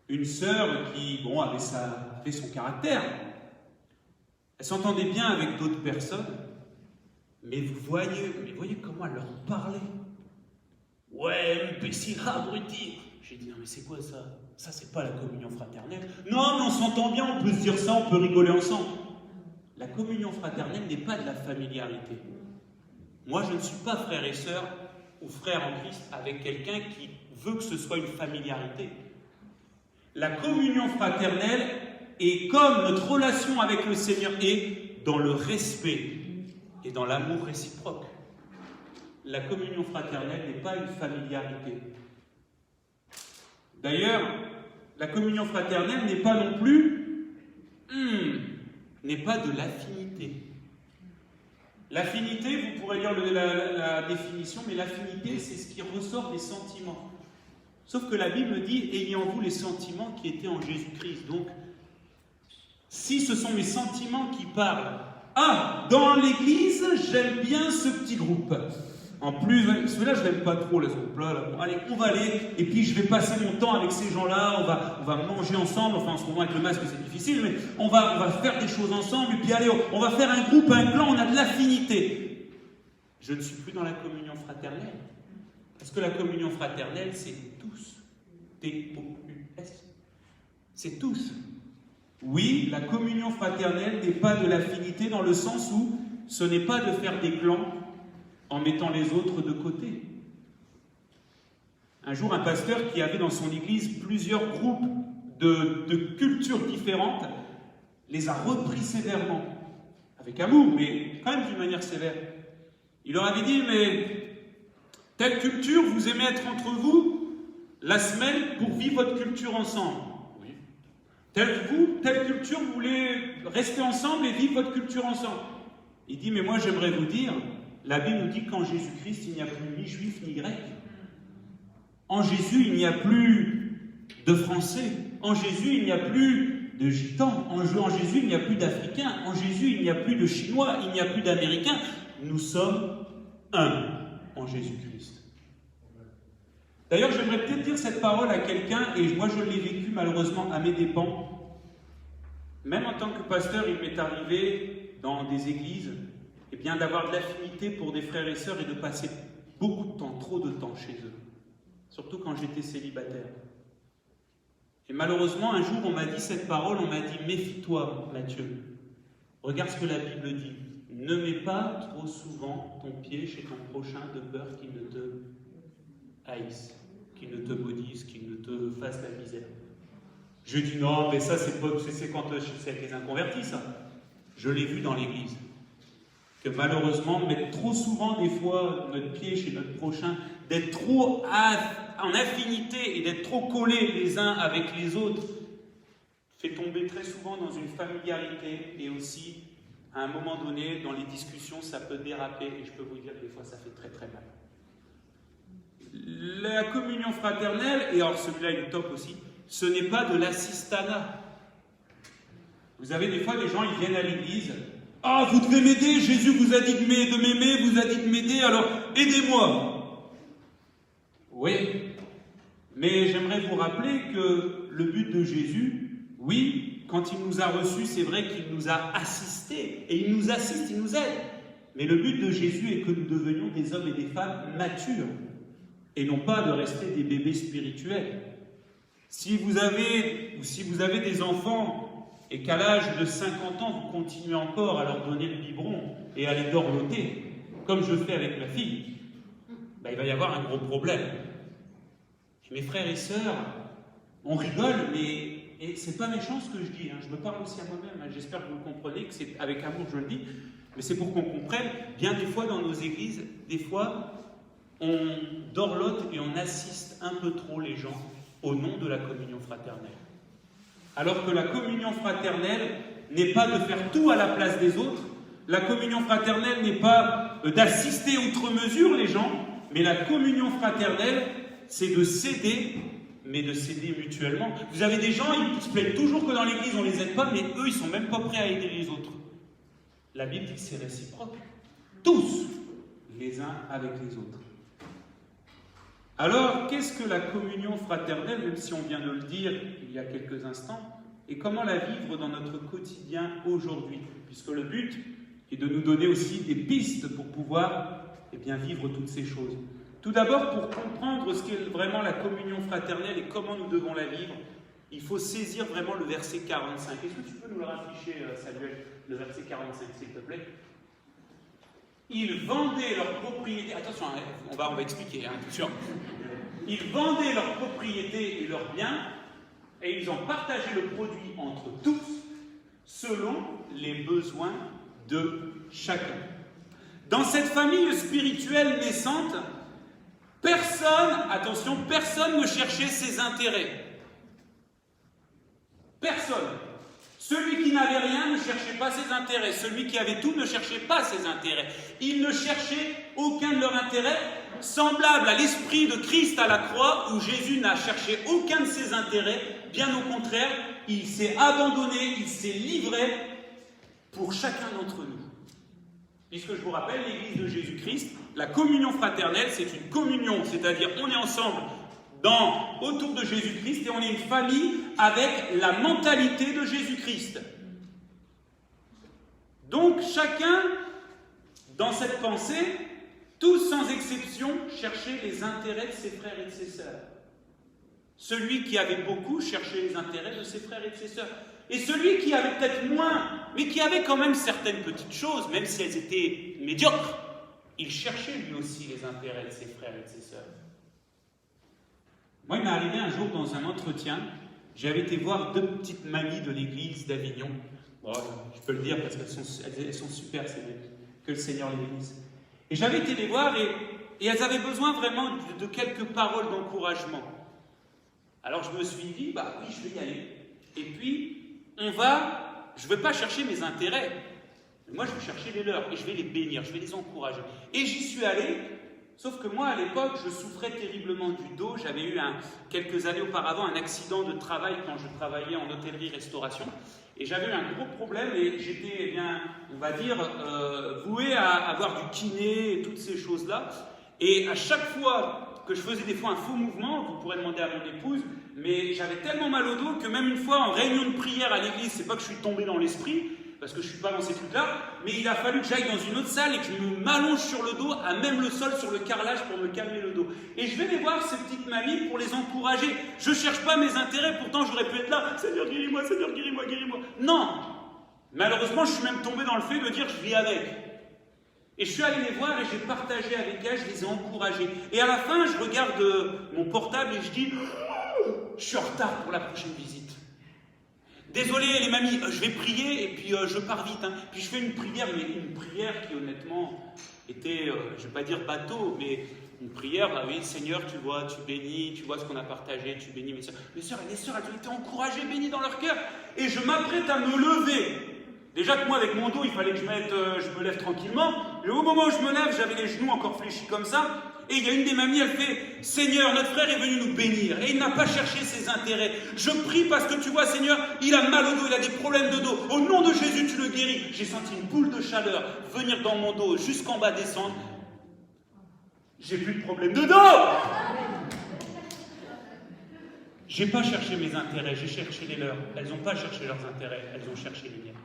une sœur qui, avait son caractère, elle s'entendait bien avec d'autres personnes, mais vous voyez comment elle leur parlait. Ouais, imbécile, abruti. J'ai dit, non mais c'est quoi ça ? Ça, c'est pas la communion fraternelle. Non, mais on s'entend bien, on peut se dire ça, on peut rigoler ensemble. La communion fraternelle n'est pas de la familiarité. Moi, je ne suis pas frère et sœur ou frère en Christ avec quelqu'un qui veut que ce soit une familiarité. La communion fraternelle est comme notre relation avec le Seigneur est dans le respect et dans l'amour réciproque. La communion fraternelle n'est pas une familiarité. D'ailleurs, la communion fraternelle n'est pas non plus, n'est pas de l'affinité. L'affinité, vous pourrez lire la définition, mais l'affinité, c'est ce qui ressort des sentiments. Sauf que la Bible dit, ayez en vous les sentiments qui étaient en Jésus-Christ. Donc, si ce sont mes sentiments qui parlent, dans l'église, j'aime bien ce petit groupe. En plus, celui-là, je l'aime pas trop, là, ce groupe-là. Là. Bon, allez, on va aller, et puis je vais passer mon temps avec ces gens-là, on va manger ensemble, enfin en ce moment avec le masque c'est difficile, mais on va faire des choses ensemble, et puis allez, on va faire un groupe, un clan, on a de l'affinité. Je ne suis plus dans la communion fraternelle. Parce que la communion fraternelle, c'est tous. T-O-U-S. C'est tous. Oui, la communion fraternelle n'est pas de l'affinité dans le sens où ce n'est pas de faire des clans en mettant les autres de côté. Un jour, un pasteur qui avait dans son église plusieurs groupes de cultures différentes les a repris sévèrement, avec amour, mais quand même d'une manière sévère. Il leur avait dit, mais telle culture, vous aimez être entre vous la semaine pour vivre votre culture ensemble. Oui. Telle culture, vous voulez rester ensemble et vivre votre culture ensemble. Il dit, mais moi j'aimerais vous dire, la Bible nous dit qu'en Jésus-Christ, il n'y a plus ni juif ni grec. En Jésus, il n'y a plus de Français. En Jésus, il n'y a plus de Gitans. En Jésus, il n'y a plus d'Africains. En Jésus, il n'y a plus de Chinois. Il n'y a plus d'Américains. Nous sommes un en Jésus-Christ. D'ailleurs, j'aimerais peut-être dire cette parole à quelqu'un, et moi je l'ai vécu malheureusement à mes dépens. Même en tant que pasteur, il m'est arrivé dans des églises, eh bien, d'avoir de l'affinité pour des frères et sœurs et de passer beaucoup de temps, trop de temps chez eux. Surtout quand j'étais célibataire. Et malheureusement, un jour, on m'a dit cette parole, on m'a dit « Méfie-toi, Matthieu. Regarde ce que la Bible dit. Ne mets pas trop souvent ton pied chez ton prochain de peur qu'il ne te haïsse, qu'il ne te maudisse, qu'il ne te fasse la misère. » Je dis « Non, mais ça, c'est quand c'est avec les inconvertis, ça. » Je l'ai vu dans l'église. Que malheureusement, mettre trop souvent, des fois, notre pied chez notre prochain, d'être trop en affinité et d'être trop collés les uns avec les autres, fait tomber très souvent dans une familiarité et aussi, à un moment donné, dans les discussions, ça peut déraper et je peux vous dire que des fois, ça fait très très mal. La communion fraternelle, et alors celui-là il est top aussi, ce n'est pas de l'assistanat. Vous avez des fois des gens, ils viennent à l'église. Ah, vous devez m'aider, Jésus vous a dit de m'aimer, vous a dit de m'aider, alors aidez-moi. Oui, mais j'aimerais vous rappeler que le but de Jésus, oui, quand il nous a reçus, c'est vrai qu'il nous a assistés, et il nous assiste, il nous aide. Mais le but de Jésus est que nous devenions des hommes et des femmes matures, et non pas de rester des bébés spirituels. Si vous avez des enfants, et qu'à l'âge de 50 ans, vous continuez encore à leur donner le biberon et à les dorloter, comme je fais avec ma fille, ben, il va y avoir un gros problème. Mes frères et sœurs, on rigole, mais c'est pas méchant ce que je dis, hein. Je me parle aussi à moi-même, hein. J'espère que vous le comprenez, que c'est avec amour que je le dis, mais c'est pour qu'on comprenne, bien des fois dans nos églises, des fois, on dorlote et on assiste un peu trop les gens au nom de la communion fraternelle. Alors que la communion fraternelle n'est pas de faire tout à la place des autres, la communion fraternelle n'est pas d'assister outre mesure les gens, mais la communion fraternelle, c'est de s'aider, mais de s'aider mutuellement. Vous avez des gens, ils se plaignent toujours que dans l'église on ne les aide pas, mais eux, ils ne sont même pas prêts à aider les autres. La Bible dit que c'est réciproque. Tous, les uns avec les autres. Alors, qu'est-ce que la communion fraternelle, même si on vient de le dire il y a quelques instants, et comment la vivre dans notre quotidien aujourd'hui? Puisque le but est de nous donner aussi des pistes pour pouvoir vivre toutes ces choses. Tout d'abord, pour comprendre ce qu'est vraiment la communion fraternelle et comment nous devons la vivre, il faut saisir vraiment le verset 45. Est-ce que tu peux nous le rafficher, Samuel, le verset 45, s'il te plaît? Ils vendaient leurs propriétés. Attention, on va expliquer, attention. Ils vendaient leurs propriétés et leurs biens et ils ont partagé le produit entre tous selon les besoins de chacun. Dans cette famille spirituelle naissante, personne ne cherchait ses intérêts. Personne. Celui qui n'avait rien ne cherchait pas ses intérêts. Celui qui avait tout ne cherchait pas ses intérêts. Ils ne cherchaient aucun de leurs intérêts, semblable à l'esprit de Christ à la croix, où Jésus n'a cherché aucun de ses intérêts. Bien au contraire, il s'est abandonné, il s'est livré pour chacun d'entre nous. Puisque je vous rappelle, l'Église de Jésus-Christ, La communion fraternelle, c'est une communion, c'est-à-dire on est ensemble autour de Jésus-Christ et on est une famille avec la mentalité de Jésus-Christ. Donc chacun, dans cette pensée, tous sans exception, cherchait les intérêts de ses frères et de ses sœurs. Celui qui avait beaucoup cherchait les intérêts de ses frères et de ses sœurs. Et celui qui avait peut-être moins, mais qui avait quand même certaines petites choses, même si elles étaient médiocres, il cherchait lui aussi les intérêts de ses frères et de ses sœurs. Moi, il m'est arrivé un jour dans un entretien, j'avais été voir 2 petites mamies de l'église d'Avignon. Bon, je peux le dire parce qu'elles sont super, c'est que le Seigneur les bénisse. Et j'avais été les voir et elles avaient besoin vraiment de quelques paroles d'encouragement. Alors je me suis dit, bah oui, je vais y aller. Et puis, je ne vais pas chercher mes intérêts. Moi, je vais chercher les leurs et je vais les bénir, je vais les encourager. Et j'y suis allé, sauf que moi, à l'époque, je souffrais terriblement du dos. J'avais eu, quelques années auparavant, un accident de travail quand je travaillais en hôtellerie-restauration. Et j'avais eu un gros problème et j'étais, on va dire, voué à avoir du kiné et toutes ces choses-là. Et à chaque fois que je faisais des fois un faux mouvement, vous pourrez demander à mon épouse, mais j'avais tellement mal au dos que même une fois en réunion de prière à l'église, c'est pas que je suis tombé dans l'esprit, parce que je suis pas dans ces trucs-là, mais il a fallu que j'aille dans une autre salle et que je m'allonge sur le dos, à même le sol, sur le carrelage pour me calmer le dos. Et je vais les voir, ces petites mamies, pour les encourager. Je cherche pas mes intérêts, pourtant j'aurais pu être là, Seigneur guéris-moi, guéris-moi. Non! Malheureusement, je suis même tombé dans le fait de dire je vis avec. Et je suis allé les voir et j'ai partagé avec elles, je les ai encouragées. Et à la fin, je regarde mon portable et je dis je suis en retard pour la prochaine visite. Désolé les mamies, je vais prier et puis je pars vite. Puis je fais une prière, mais une prière qui honnêtement était, je ne vais pas dire bateau, mais une prière, bah oui, Seigneur, tu vois, tu bénis, tu vois ce qu'on a partagé, tu bénis mes sœurs. Mes sœurs, elles ont été encouragées, bénies dans leur cœur. Et je m'apprête à me lever. Déjà que moi, avec mon dos, il fallait que je me lève tranquillement. Et au moment où je me lève, j'avais les genoux encore fléchis comme ça. Et il y a une des mamies, elle fait « Seigneur, notre frère est venu nous bénir. Et il n'a pas cherché ses intérêts. Je prie parce que tu vois, Seigneur, il a mal au dos, il a des problèmes de dos. Au nom de Jésus, tu le guéris. » J'ai senti une boule de chaleur venir dans mon dos, jusqu'en bas descendre. J'ai plus de problème de dos. J'ai pas cherché mes intérêts, j'ai cherché les leurs. Elles n'ont pas cherché leurs intérêts, elles ont cherché les miens.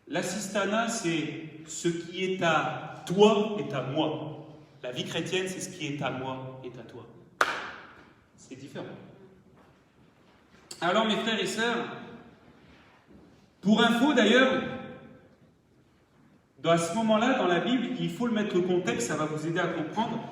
L'assistanat, c'est ce qui est à toi est à moi. La vie chrétienne, c'est ce qui est à moi est à toi. C'est différent. Alors, mes frères et sœurs, pour info d'ailleurs, à ce moment-là, dans la Bible, il faut le mettre au contexte, ça va vous aider à comprendre.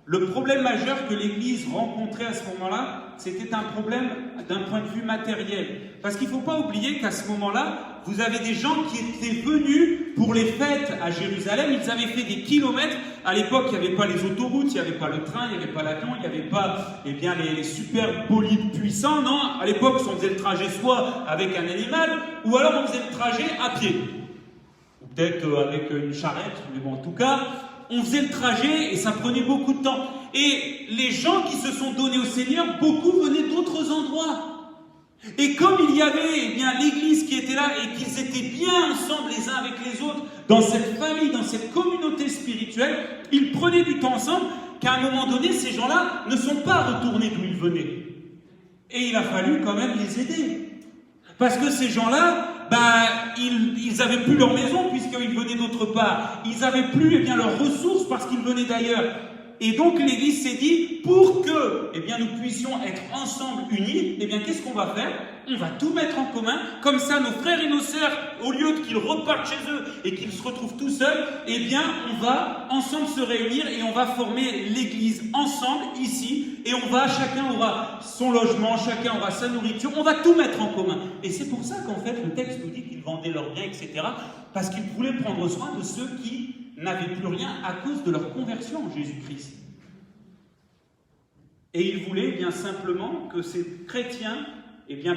Le problème majeur que l'Église rencontrait à ce moment-là, c'était un problème d'un point de vue matériel. Parce qu'il ne faut pas oublier qu'à ce moment-là, vous avez des gens qui étaient venus pour les fêtes à Jérusalem. Ils avaient fait des kilomètres. À l'époque, il n'y avait pas les autoroutes, il n'y avait pas le train, il n'y avait pas l'avion, il n'y avait pas les super bolides puissants. Non, à l'époque, on faisait le trajet soit avec un animal, ou alors on faisait le trajet à pied. Ou peut-être avec une charrette, mais bon, en tout cas, on faisait le trajet et ça prenait beaucoup de temps. Et les gens qui se sont donnés au Seigneur, beaucoup venaient d'autres endroits. Et comme il y avait l'Église qui était là et qu'ils étaient bien ensemble les uns avec les autres, dans cette famille, dans cette communauté spirituelle, ils prenaient du temps ensemble, qu'à un moment donné, ces gens-là ne sont pas retournés d'où ils venaient. Et il a fallu quand même les aider. Parce que ces gens-là, ils n'avaient plus leur maison puisqu'ils venaient d'autre part. Ils n'avaient plus leurs ressources parce qu'ils venaient d'ailleurs. Et donc l'Église s'est dit, pour que nous puissions être ensemble unis, qu'est-ce qu'on va faire? On va tout mettre en commun, comme ça nos frères et nos sœurs, au lieu qu'ils repartent chez eux et qu'ils se retrouvent tout seuls, on va ensemble se réunir et on va former l'Église ensemble ici, et chacun aura son logement, chacun aura sa nourriture, on va tout mettre en commun. Et c'est pour ça qu'en fait le texte nous dit qu'ils vendaient leurs biens, etc., parce qu'ils voulaient prendre soin de ceux qui n'avaient plus rien à cause de leur conversion en Jésus-Christ. Et ils voulaient bien simplement que ces chrétiens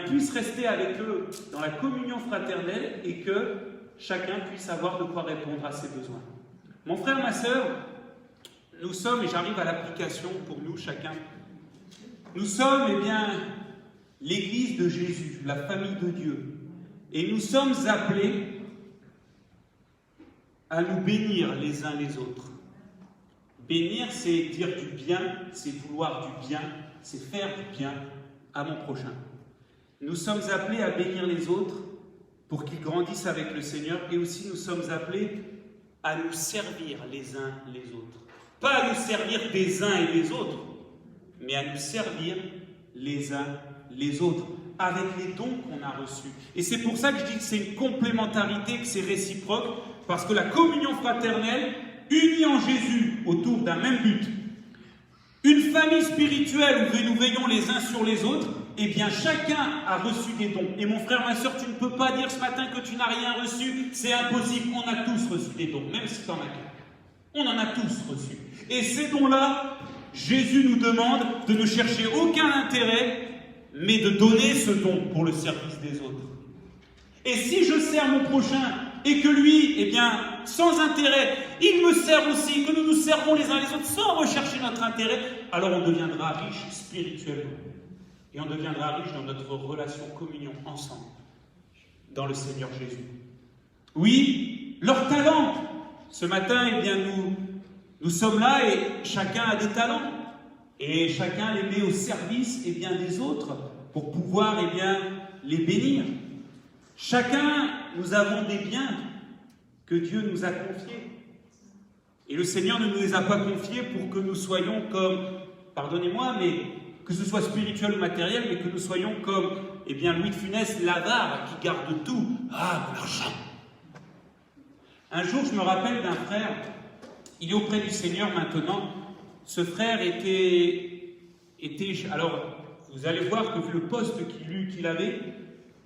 puissent rester avec eux dans la communion fraternelle et que chacun puisse avoir de quoi répondre à ses besoins. Mon frère, ma sœur, nous sommes, et j'arrive à l'application pour nous chacun, nous sommes l'Église de Jésus, la famille de Dieu. Et nous sommes appelés à nous bénir les uns les autres. Bénir, c'est dire du bien, c'est vouloir du bien, c'est faire du bien à mon prochain. Nous sommes appelés à bénir les autres pour qu'ils grandissent avec le Seigneur, et aussi nous sommes appelés à nous servir les uns les autres. Pas à nous servir des uns et des autres, mais à nous servir les uns les autres, avec les dons qu'on a reçus. Et c'est pour ça que je dis que c'est une complémentarité, que c'est réciproque, parce que la communion fraternelle, unie en Jésus autour d'un même but, une famille spirituelle où nous veillons les uns sur les autres, eh bien chacun a reçu des dons. Et mon frère, ma soeur, tu ne peux pas dire ce matin que tu n'as rien reçu, c'est impossible, on a tous reçu des dons, même si tu en as qu'un. On en a tous reçu. Et ces dons-là, Jésus nous demande de ne chercher aucun intérêt, mais de donner ce don pour le service des autres. Et si je sers mon prochain, et que lui, eh bien, sans intérêt, il me sert aussi, que nous nous servons les uns les autres sans rechercher notre intérêt, alors on deviendra riche spirituellement. Et on deviendra riche dans notre relation communion ensemble, dans le Seigneur Jésus. Oui, leur talent. Ce matin, eh bien, nous sommes là et chacun a des talents. Et chacun les met au service eh bien, des autres pour pouvoir eh bien, les bénir. Chacun, nous avons des biens que Dieu nous a confiés. Et le Seigneur ne nous les a pas confiés pour que nous soyons comme, pardonnez-moi, mais que ce soit spirituel ou matériel, mais que nous soyons comme, eh bien, Louis de Funès, l'avare qui garde tout. Ah, mon argent! Un jour, je me rappelle d'un frère, il est auprès du Seigneur maintenant. Ce frère était alors, vous allez voir que vu le poste qu'il avait,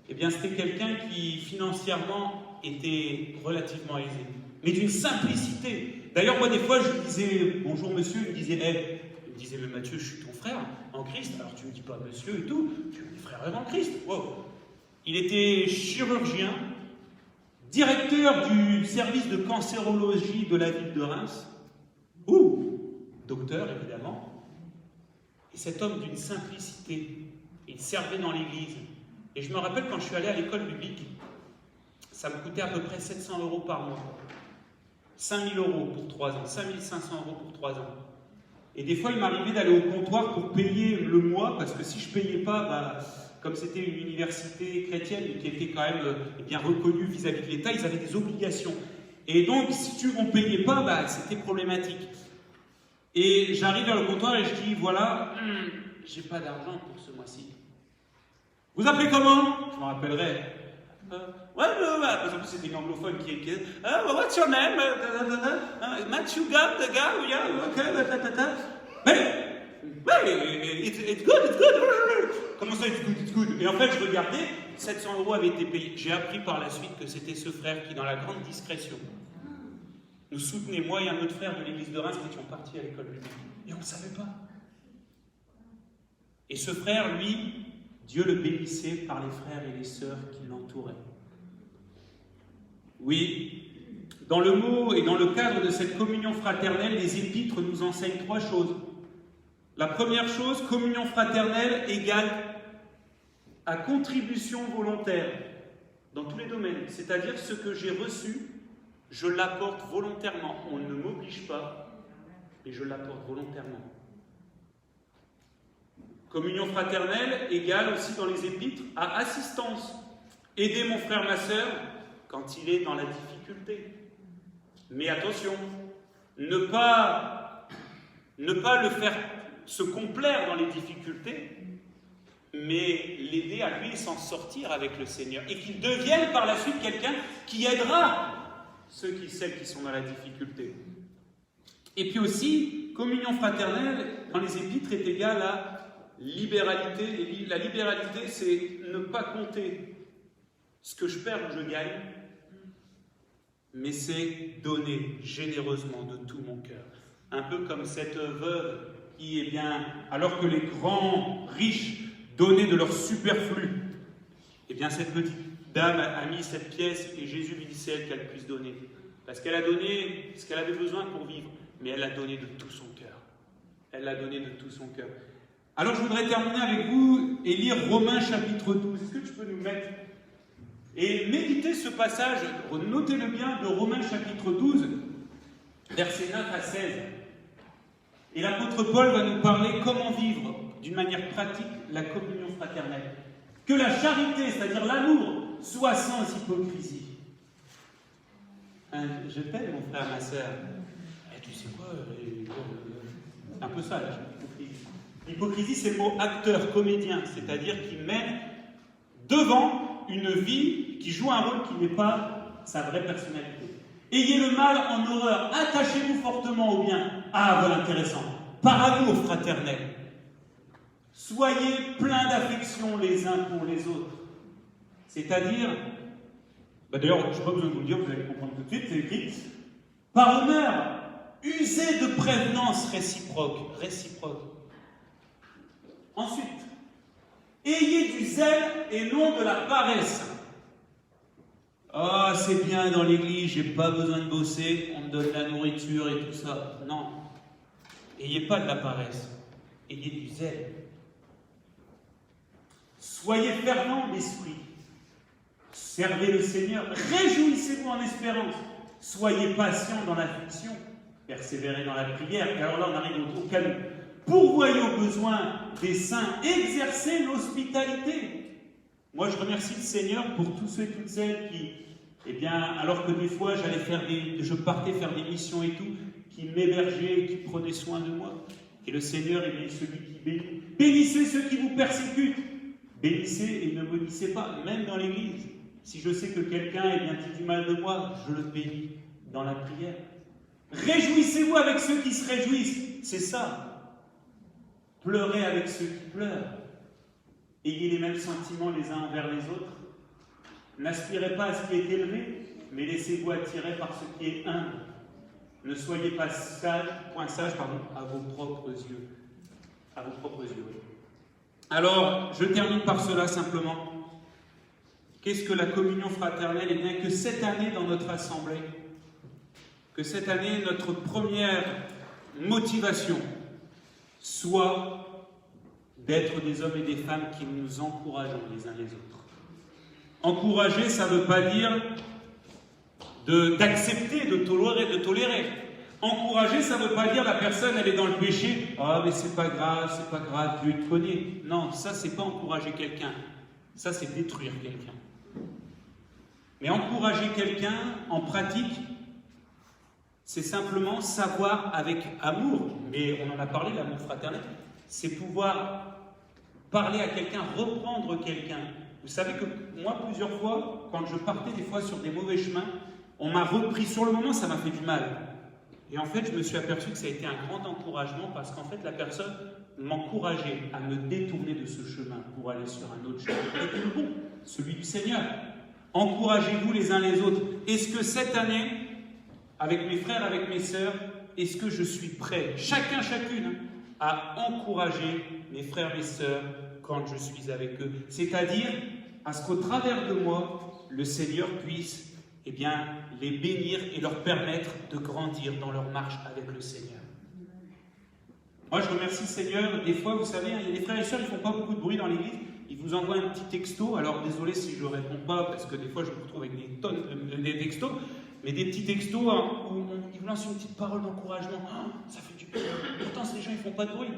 eh bien, c'était quelqu'un qui, financièrement, était relativement aisé. Mais d'une simplicité. D'ailleurs, moi, des fois, je lui disais, bonjour monsieur, il me disait, il me disait, mais Mathieu, je suis ton frère en Christ. Alors, tu me dis pas monsieur et tout, tu me dis frère en Christ. Wow. Il était chirurgien, directeur du service de cancérologie de la ville de Reims, docteur évidemment, et cet homme d'une simplicité, il servait dans l'église. Et je me rappelle quand je suis allé à l'école biblique, ça me coûtait à peu près 700 € par mois, 5 000 € pour 3 ans, 5 500 € pour 3 ans. Et des fois il m'arrivait d'aller au comptoir pour payer le mois, parce que si je ne payais pas, comme c'était une université chrétienne qui était quand même bien reconnue vis-à-vis de l'État, ils avaient des obligations. Et donc si on ne payait pas, c'était problématique. Et j'arrive vers le comptoir et je dis, voilà, j'ai pas d'argent pour ce mois-ci. Vous appelez comment? Je me rappellerai. Parce que c'était une anglophone qui what's your name? Matthew Gab, the guy, yeah, okay, it's good. Comment ça, it's good? Et en fait, je regardais, 700 € avaient été payés. J'ai appris par la suite que c'était ce frère qui, dans la grande discrétion, nous soutenait, moi et un autre frère de l'église de Reims qui étions partis à l'école biblique. Et on ne savait pas. Et ce frère, lui, Dieu le bénissait par les frères et les sœurs qui l'entouraient. Oui, dans le mot et dans le cadre de cette communion fraternelle, les épîtres nous enseignent 3 choses. La première chose, communion fraternelle égale à contribution volontaire dans tous les domaines. C'est-à-dire ce que j'ai reçu, je l'apporte volontairement. On ne m'oblige pas, et je l'apporte volontairement. Communion fraternelle égale aussi dans les épîtres à assistance. Aider mon frère, ma sœur, quand il est dans la difficulté. Mais attention, ne pas le faire se complaire dans les difficultés, mais l'aider à lui s'en sortir avec le Seigneur. Et qu'il devienne par la suite quelqu'un qui aidera celles qui sont dans la difficulté. Et puis aussi, communion fraternelle dans les épîtres est égale à libéralité. Et la libéralité, c'est ne pas compter ce que je perds ou je gagne, mais c'est donner généreusement de tout mon cœur. Un peu comme cette veuve qui, eh bien, alors que les grands riches donnaient de leur superflu, eh bien cette petite dame a mis cette pièce et Jésus lui dit c'est elle qu'elle puisse donner. Parce qu'elle a donné ce qu'elle avait besoin pour vivre, mais elle l'a donné de tout son cœur. Elle l'a donné de tout son cœur. Alors je voudrais terminer avec vous et lire Romains chapitre 12. Est-ce que tu peux nous mettre Et méditez ce passage, notez-le bien, de Romains chapitre 12, versets 9 à 16. Et l'apôtre Paul va nous parler comment vivre d'une manière pratique la communion fraternelle. Que la charité, c'est-à-dire l'amour, soit sans hypocrisie. Je t'aime, mon frère, ma soeur. Tu sais quoi, c'est un peu ça, l'hypocrisie. L'hypocrisie, c'est le mot acteur, comédien, c'est-à-dire qui met devant une vie qui joue un rôle qui n'est pas sa vraie personnalité. Ayez le mal en horreur, attachez-vous fortement au bien. Ah, voilà, intéressant. Par amour fraternel. Soyez pleins d'affection les uns pour les autres. C'est-à-dire, d'ailleurs, je n'ai pas besoin de vous le dire, vous allez comprendre tout de suite, c'est écrit. Par honneur, usez de prévenance réciproque. Ensuite, ayez du zèle et non de la paresse. Ah, c'est bien dans l'église, j'ai pas besoin de bosser, on me donne la nourriture et tout ça. Non. Ayez pas de la paresse. Ayez du zèle. Soyez fervents d'esprit. Servez le Seigneur. Réjouissez-vous en espérance. Soyez patients dans l'affliction. Persévérez dans la prière. Et alors là, on arrive au calme. Pourvoyez aux besoins des saints. Exercez l'hospitalité. Moi, je remercie le Seigneur pour tous ceux et toutes celles qui, alors que des fois, je partais faire des missions et tout, qui m'hébergeaient, qui prenaient soin de moi. Et le Seigneur est celui qui bénit. Bénissez ceux qui vous persécutent. Bénissez et ne maudissez pas, même dans l'église. Si je sais que quelqu'un dit du mal de moi, je le bénis dans la prière. Réjouissez-vous avec ceux qui se réjouissent. C'est ça. Pleurez avec ceux qui pleurent. Ayez les mêmes sentiments les uns envers les autres. N'aspirez pas à ce qui est élevé, mais laissez-vous attirer par ce qui est humble. Ne soyez pas point sage, à vos propres yeux. À vos propres yeux. Alors, je termine par cela simplement. Qu'est-ce que la communion fraternelle? Eh bien, que cette année dans notre assemblée, que cette année, notre première motivation soit d'être des hommes et des femmes qui nous encourageons les uns les autres. Encourager, ça ne veut pas dire d'accepter, de tolérer. Encourager, ça ne veut pas dire la personne, elle est dans le péché. Ah, mais c'est pas grave, Dieu te connaît. Non, ça, c'est pas encourager quelqu'un. Ça, c'est détruire quelqu'un. Mais encourager quelqu'un, en pratique, c'est simplement savoir avec amour, mais on en a parlé, l'amour fraternel, c'est pouvoir parler à quelqu'un, reprendre quelqu'un. Vous savez que moi, plusieurs fois, quand je partais des fois sur des mauvais chemins, on m'a repris. Sur le moment, ça m'a fait du mal. Et en fait, je me suis aperçu que ça a été un grand encouragement parce qu'en fait, la personne m'encourageait à me détourner de ce chemin pour aller sur un autre chemin. Et le bon, celui du Seigneur. Encouragez-vous les uns les autres. Est-ce que cette année, avec mes frères, avec mes sœurs, est-ce que je suis prêt, chacune, à encourager mes frères et sœurs quand je suis avec eux? C'est-à-dire à ce qu'au travers de moi, le Seigneur puisse les bénir et leur permettre de grandir dans leur marche avec le Seigneur. Moi, je remercie le Seigneur. Des fois, vous savez, il y a des frères et sœurs, ils ne font pas beaucoup de bruit dans l'église. Ils vous envoient un petit texto. Alors, désolé si je ne réponds pas, parce que des fois, je me retrouve avec des tonnes de textos. Mais des petits textos où ils vous lancent une petite parole d'encouragement. Ah, ça fait du bien. Pourtant, ces gens, ils ne font pas de bruit.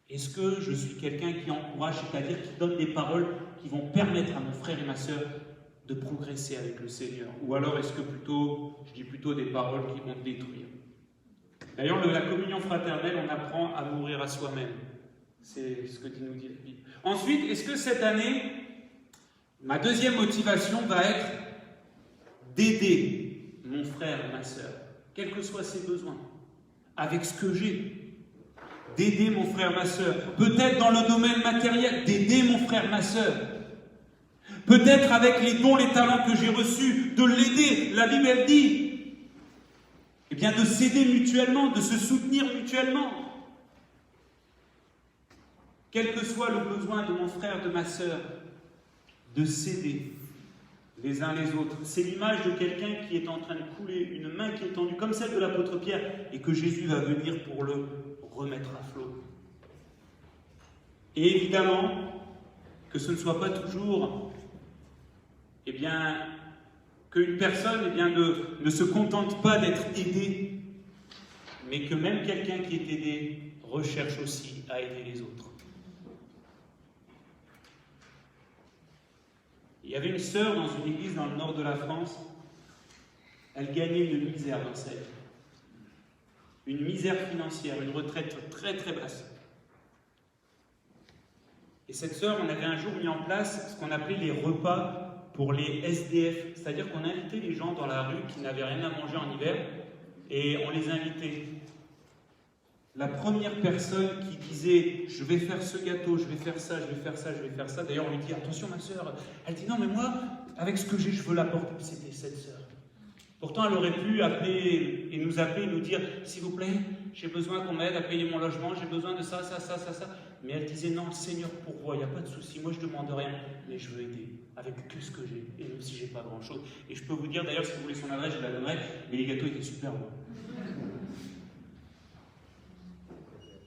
Est-ce que je suis quelqu'un qui encourage, c'est-à-dire qui donne des paroles qui vont permettre à mon frère et ma sœur de progresser avec le Seigneur? Ou alors est-ce que je dis plutôt des paroles qui vont détruire? D'ailleurs, la communion fraternelle, on apprend à mourir à soi-même. C'est ce que nous dit la Bible. Ensuite, est-ce que cette année, ma deuxième motivation va être d'aider mon frère et ma sœur, quels que soient ses besoins, avec ce que j'ai, d'aider mon frère et ma sœur, peut-être dans le domaine matériel, d'aider mon frère et ma sœur, peut-être avec les dons, les talents que j'ai reçus, de l'aider. La Bible, elle dit, de s'aider mutuellement, de se soutenir mutuellement. Quel que soit le besoin de mon frère, de ma sœur, de s'aider les uns les autres. C'est l'image de quelqu'un qui est en train de couler, une main qui est tendue, comme celle de l'apôtre Pierre, et que Jésus va venir pour le remettre à flot. Et évidemment, que ce ne soit pas toujours eh bien, qu'une personne ne se contente pas d'être aidée, mais que même quelqu'un qui est aidé recherche aussi à aider les autres. Il y avait une sœur dans une église dans le nord de la France, elle gagnait une misère dans sa vie. Une misère financière, une retraite très très basse. Et cette sœur, on avait un jour mis en place ce qu'on appelait les repas pour les SDF, c'est-à-dire qu'on invitait les gens dans la rue qui n'avaient rien à manger en hiver, et on les invitait. La première personne qui disait « je vais faire ce gâteau, je vais faire ça, je vais faire ça, je vais faire ça », d'ailleurs on lui dit « attention ma sœur », elle dit « non mais moi, avec ce que j'ai, je veux l'apporter », c'était cette sœur. Pourtant elle aurait pu appeler et nous dire « s'il vous plaît, j'ai besoin qu'on m'aide à payer mon logement, j'ai besoin de ça, ça, ça, ça, ça », mais elle disait « non, le Seigneur pourvoit, il n'y a pas de souci, moi je ne demande rien, mais je veux aider avec que ce que j'ai, et même si je n'ai pas grand-chose ». Et je peux vous dire d'ailleurs, si vous voulez son adresse, je la donnerai, mais les gâteaux étaient super bons.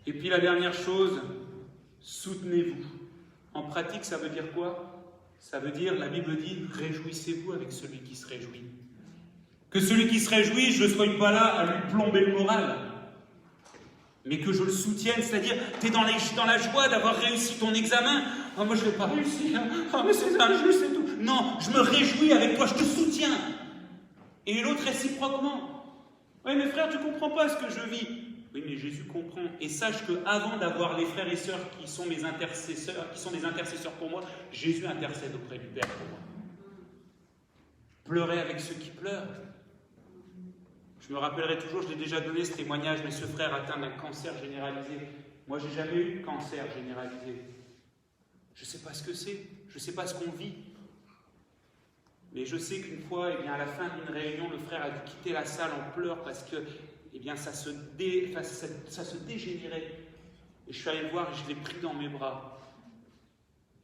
Et puis la dernière chose, soutenez-vous. En pratique, ça veut dire quoi? Ça veut dire, la Bible dit, réjouissez-vous avec celui qui se réjouit. Que celui qui se réjouit, je ne sois pas là à lui plomber le moral, mais que je le soutienne, c'est-à-dire, tu es dans la joie d'avoir réussi ton examen. « Ah, moi je ne l'ai pas réussi, hein. Ah, mais c'est injuste et tout. » Non, je me réjouis avec toi, je te soutiens. Et l'autre réciproquement. « Oui, mais frère, tu ne comprends pas ce que je vis. » Oui, mais Jésus comprend. Et sache qu'avant d'avoir les frères et sœurs qui sont mes intercesseurs, qui sont des intercesseurs pour moi, Jésus intercède auprès du Père pour moi. Pleurez avec ceux qui pleurent. Je me rappellerai toujours, je l'ai déjà donné ce témoignage, mais ce frère atteint d'un cancer généralisé. Moi, je n'ai jamais eu de cancer généralisé. Je ne sais pas ce que c'est, je ne sais pas ce qu'on vit. Mais je sais qu'une fois, eh bien, à la fin d'une réunion, le frère a dû quitter la salle en pleurs parce que eh bien, ça se dégénérait. Et je suis allé le voir et je l'ai pris dans mes bras.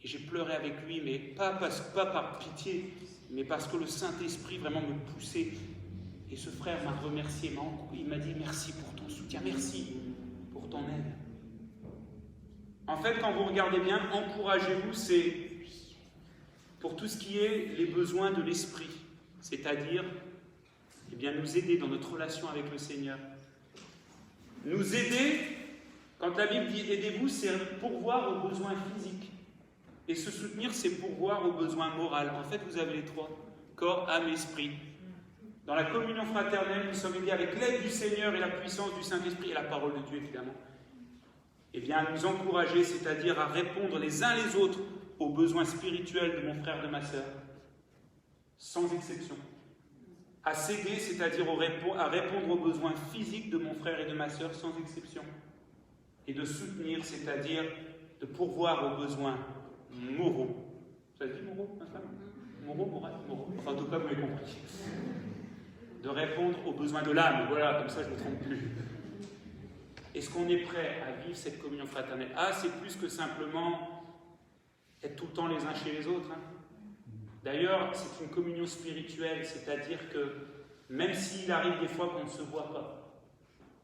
Et j'ai pleuré avec lui, mais pas par pitié, mais parce que le Saint-Esprit vraiment me poussait. Et ce frère m'a remercié, il m'a dit merci pour ton soutien, merci pour ton aide. En fait, quand vous regardez bien, encouragez-vous, c'est pour tout ce qui est les besoins de l'esprit, c'est-à-dire eh bien, nous aider dans notre relation avec le Seigneur. Nous aider, quand la Bible dit aidez-vous, c'est pourvoir aux besoins physiques. Et se soutenir, c'est pourvoir aux besoins moraux. En fait, vous avez les trois, corps, âme, esprit. Dans la communion fraternelle, nous sommes aidés avec l'aide du Seigneur et la puissance du Saint-Esprit et la parole de Dieu, évidemment. Eh bien, à nous encourager, c'est-à-dire à répondre les uns les autres aux besoins spirituels de mon frère, de ma sœur, sans exception. À s'aider, c'est-à-dire à répondre aux besoins physiques de mon frère et de ma sœur, sans exception. Et de soutenir, c'est-à-dire de pourvoir aux besoins moraux. Ça se dit moraux, ma femme? Moraux. Enfin, en tout cas, vous m'avez compris. De répondre aux besoins de l'âme, voilà, comme ça je ne me trompe plus. Est-ce qu'on est prêt à vivre cette communion fraternelle? Ah, c'est plus que simplement être tout le temps les uns chez les autres. Hein. D'ailleurs, c'est une communion spirituelle, c'est-à-dire que même s'il arrive des fois qu'on ne se voit pas,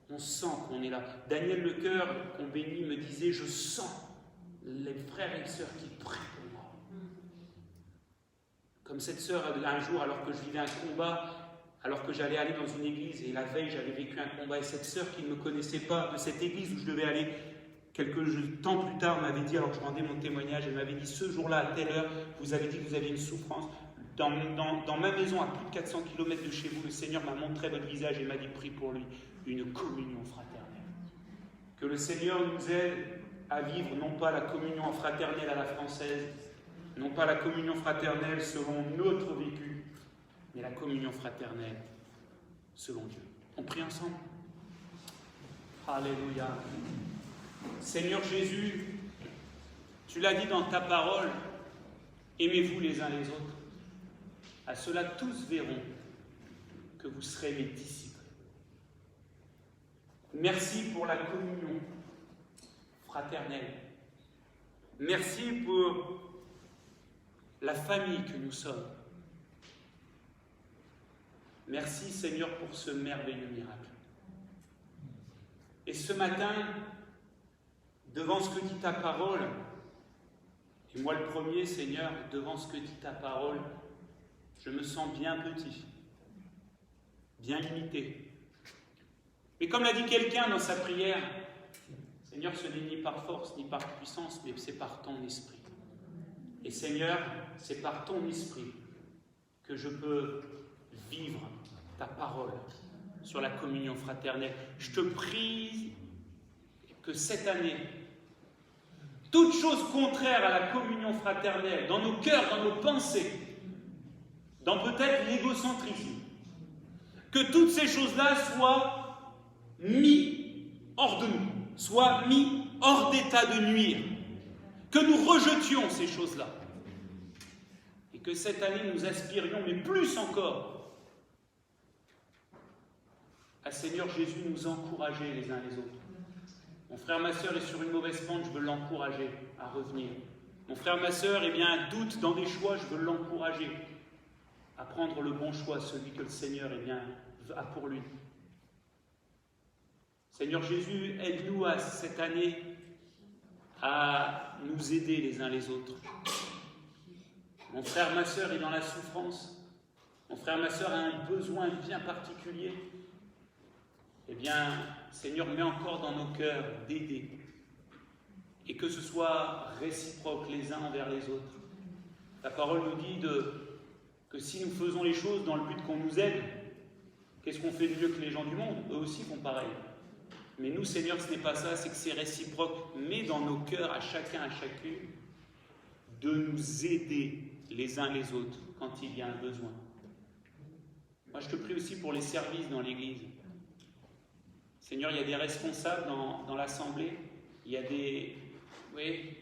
on sent qu'on est là. Daniel Lecoeur, qu'on bénit, me disait « Je sens les frères et sœurs qui prient pour moi. » Comme cette sœur, un jour, alors que je vivais un combat, alors que j'allais aller dans une église, et la veille, j'avais vécu un combat, et cette sœur qui ne me connaissait pas de cette église où je devais aller, quelques temps plus tard, m'avait dit, alors que je rendais mon témoignage, elle m'avait dit, ce jour-là, à telle heure, vous avez dit que vous aviez une souffrance. Dans ma maison, à plus de 400 km de chez vous, le Seigneur m'a montré votre visage et m'a dit, prie pour lui, une communion fraternelle. Que le Seigneur nous aide à vivre non pas la communion fraternelle à la française, non pas la communion fraternelle selon notre vécu, mais la communion fraternelle selon Dieu. On prie ensemble. Alléluia. Seigneur Jésus, tu l'as dit dans ta parole, aimez-vous les uns les autres. À cela tous verront que vous serez mes disciples. Merci pour la communion fraternelle. Merci pour la famille que nous sommes. Merci Seigneur pour ce merveilleux miracle. Et ce matin, devant ce que dit ta parole, et moi le premier Seigneur, devant ce que dit ta parole, Je me sens bien petit, bien limité. Mais comme l'a dit quelqu'un dans sa prière, Seigneur, ce n'est ni par force, ni par puissance, mais c'est par ton esprit. Et Seigneur, c'est par ton esprit que je peux vivre ta parole sur la communion fraternelle. Je te prie que cette année, toute chose contraire à la communion fraternelle, dans nos cœurs, dans nos pensées, dans peut-être l'égocentrisme, que toutes ces choses-là soient mis hors de nous, soient mis hors d'état de nuire, que nous rejetions ces choses-là, et que cette année nous aspirions, mais plus encore, à Seigneur Jésus nous encourager les uns les autres. Mon frère, ma sœur est sur une mauvaise pente, je veux l'encourager à revenir. Mon frère, ma sœur, doute dans des choix, je veux l'encourager à prendre le bon choix, celui que le Seigneur a pour lui. Seigneur Jésus, aide-nous à cette année à nous aider les uns les autres. Mon frère, ma sœur est dans la souffrance. Mon frère, ma sœur a un besoin bien particulier. Seigneur, mets encore dans nos cœurs d'aider. Et que ce soit réciproque les uns envers les autres. Ta parole nous dit que si nous faisons les choses dans le but qu'on nous aide, qu'est-ce qu'on fait de mieux que les gens du monde? Eux aussi font pareil. Mais nous, Seigneur, ce n'est pas ça, c'est que c'est réciproque. Mets dans nos cœurs, à chacun, à chacune, de nous aider les uns les autres quand il y a un besoin. Moi, je te prie aussi pour les services dans l'Église. Seigneur, il y a des responsables dans l'Assemblée.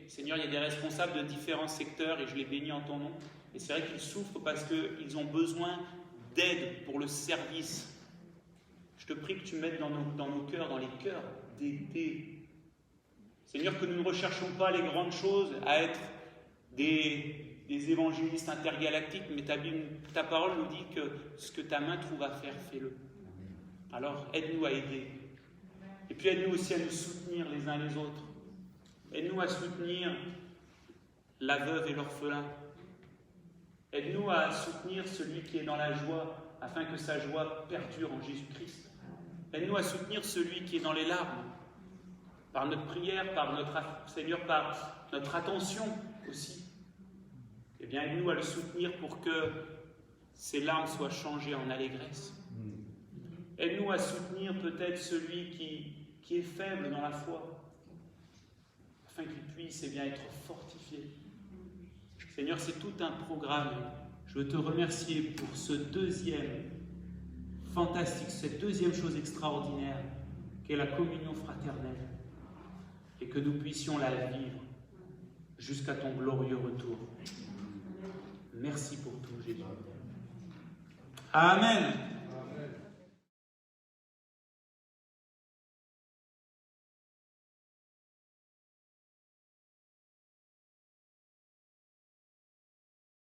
Seigneur, il y a des responsables de différents secteurs et je les bénis en ton nom. Et c'est vrai qu'ils souffrent parce qu'ils ont besoin d'aide pour le service. Je te prie que tu mettes dans nos cœurs, dans les cœurs, d'aider. Seigneur, que nous ne recherchons pas les grandes choses, à être des évangélistes intergalactiques, mais ta parole nous dit que ce que ta main trouve à faire, fais-le. Alors, aide-nous à aider. Et puis aide-nous aussi à nous soutenir les uns les autres. Aide-nous à soutenir la veuve et l'orphelin. Aide-nous à soutenir celui qui est dans la joie, afin que sa joie perdure en Jésus-Christ. Aide-nous à soutenir celui qui est dans les larmes, par notre prière, par notre attention aussi. Aide-nous à le soutenir pour que ces larmes soient changées en allégresse. Aide-nous à soutenir peut-être celui qui est faible dans la foi, afin qu'il puisse être fortifié. Seigneur, c'est tout un programme. Je veux te remercier pour ce deuxième fantastique, cette deuxième chose extraordinaire qu'est la communion fraternelle, et que nous puissions la vivre jusqu'à ton glorieux retour. Merci pour tout, Jésus. Amen.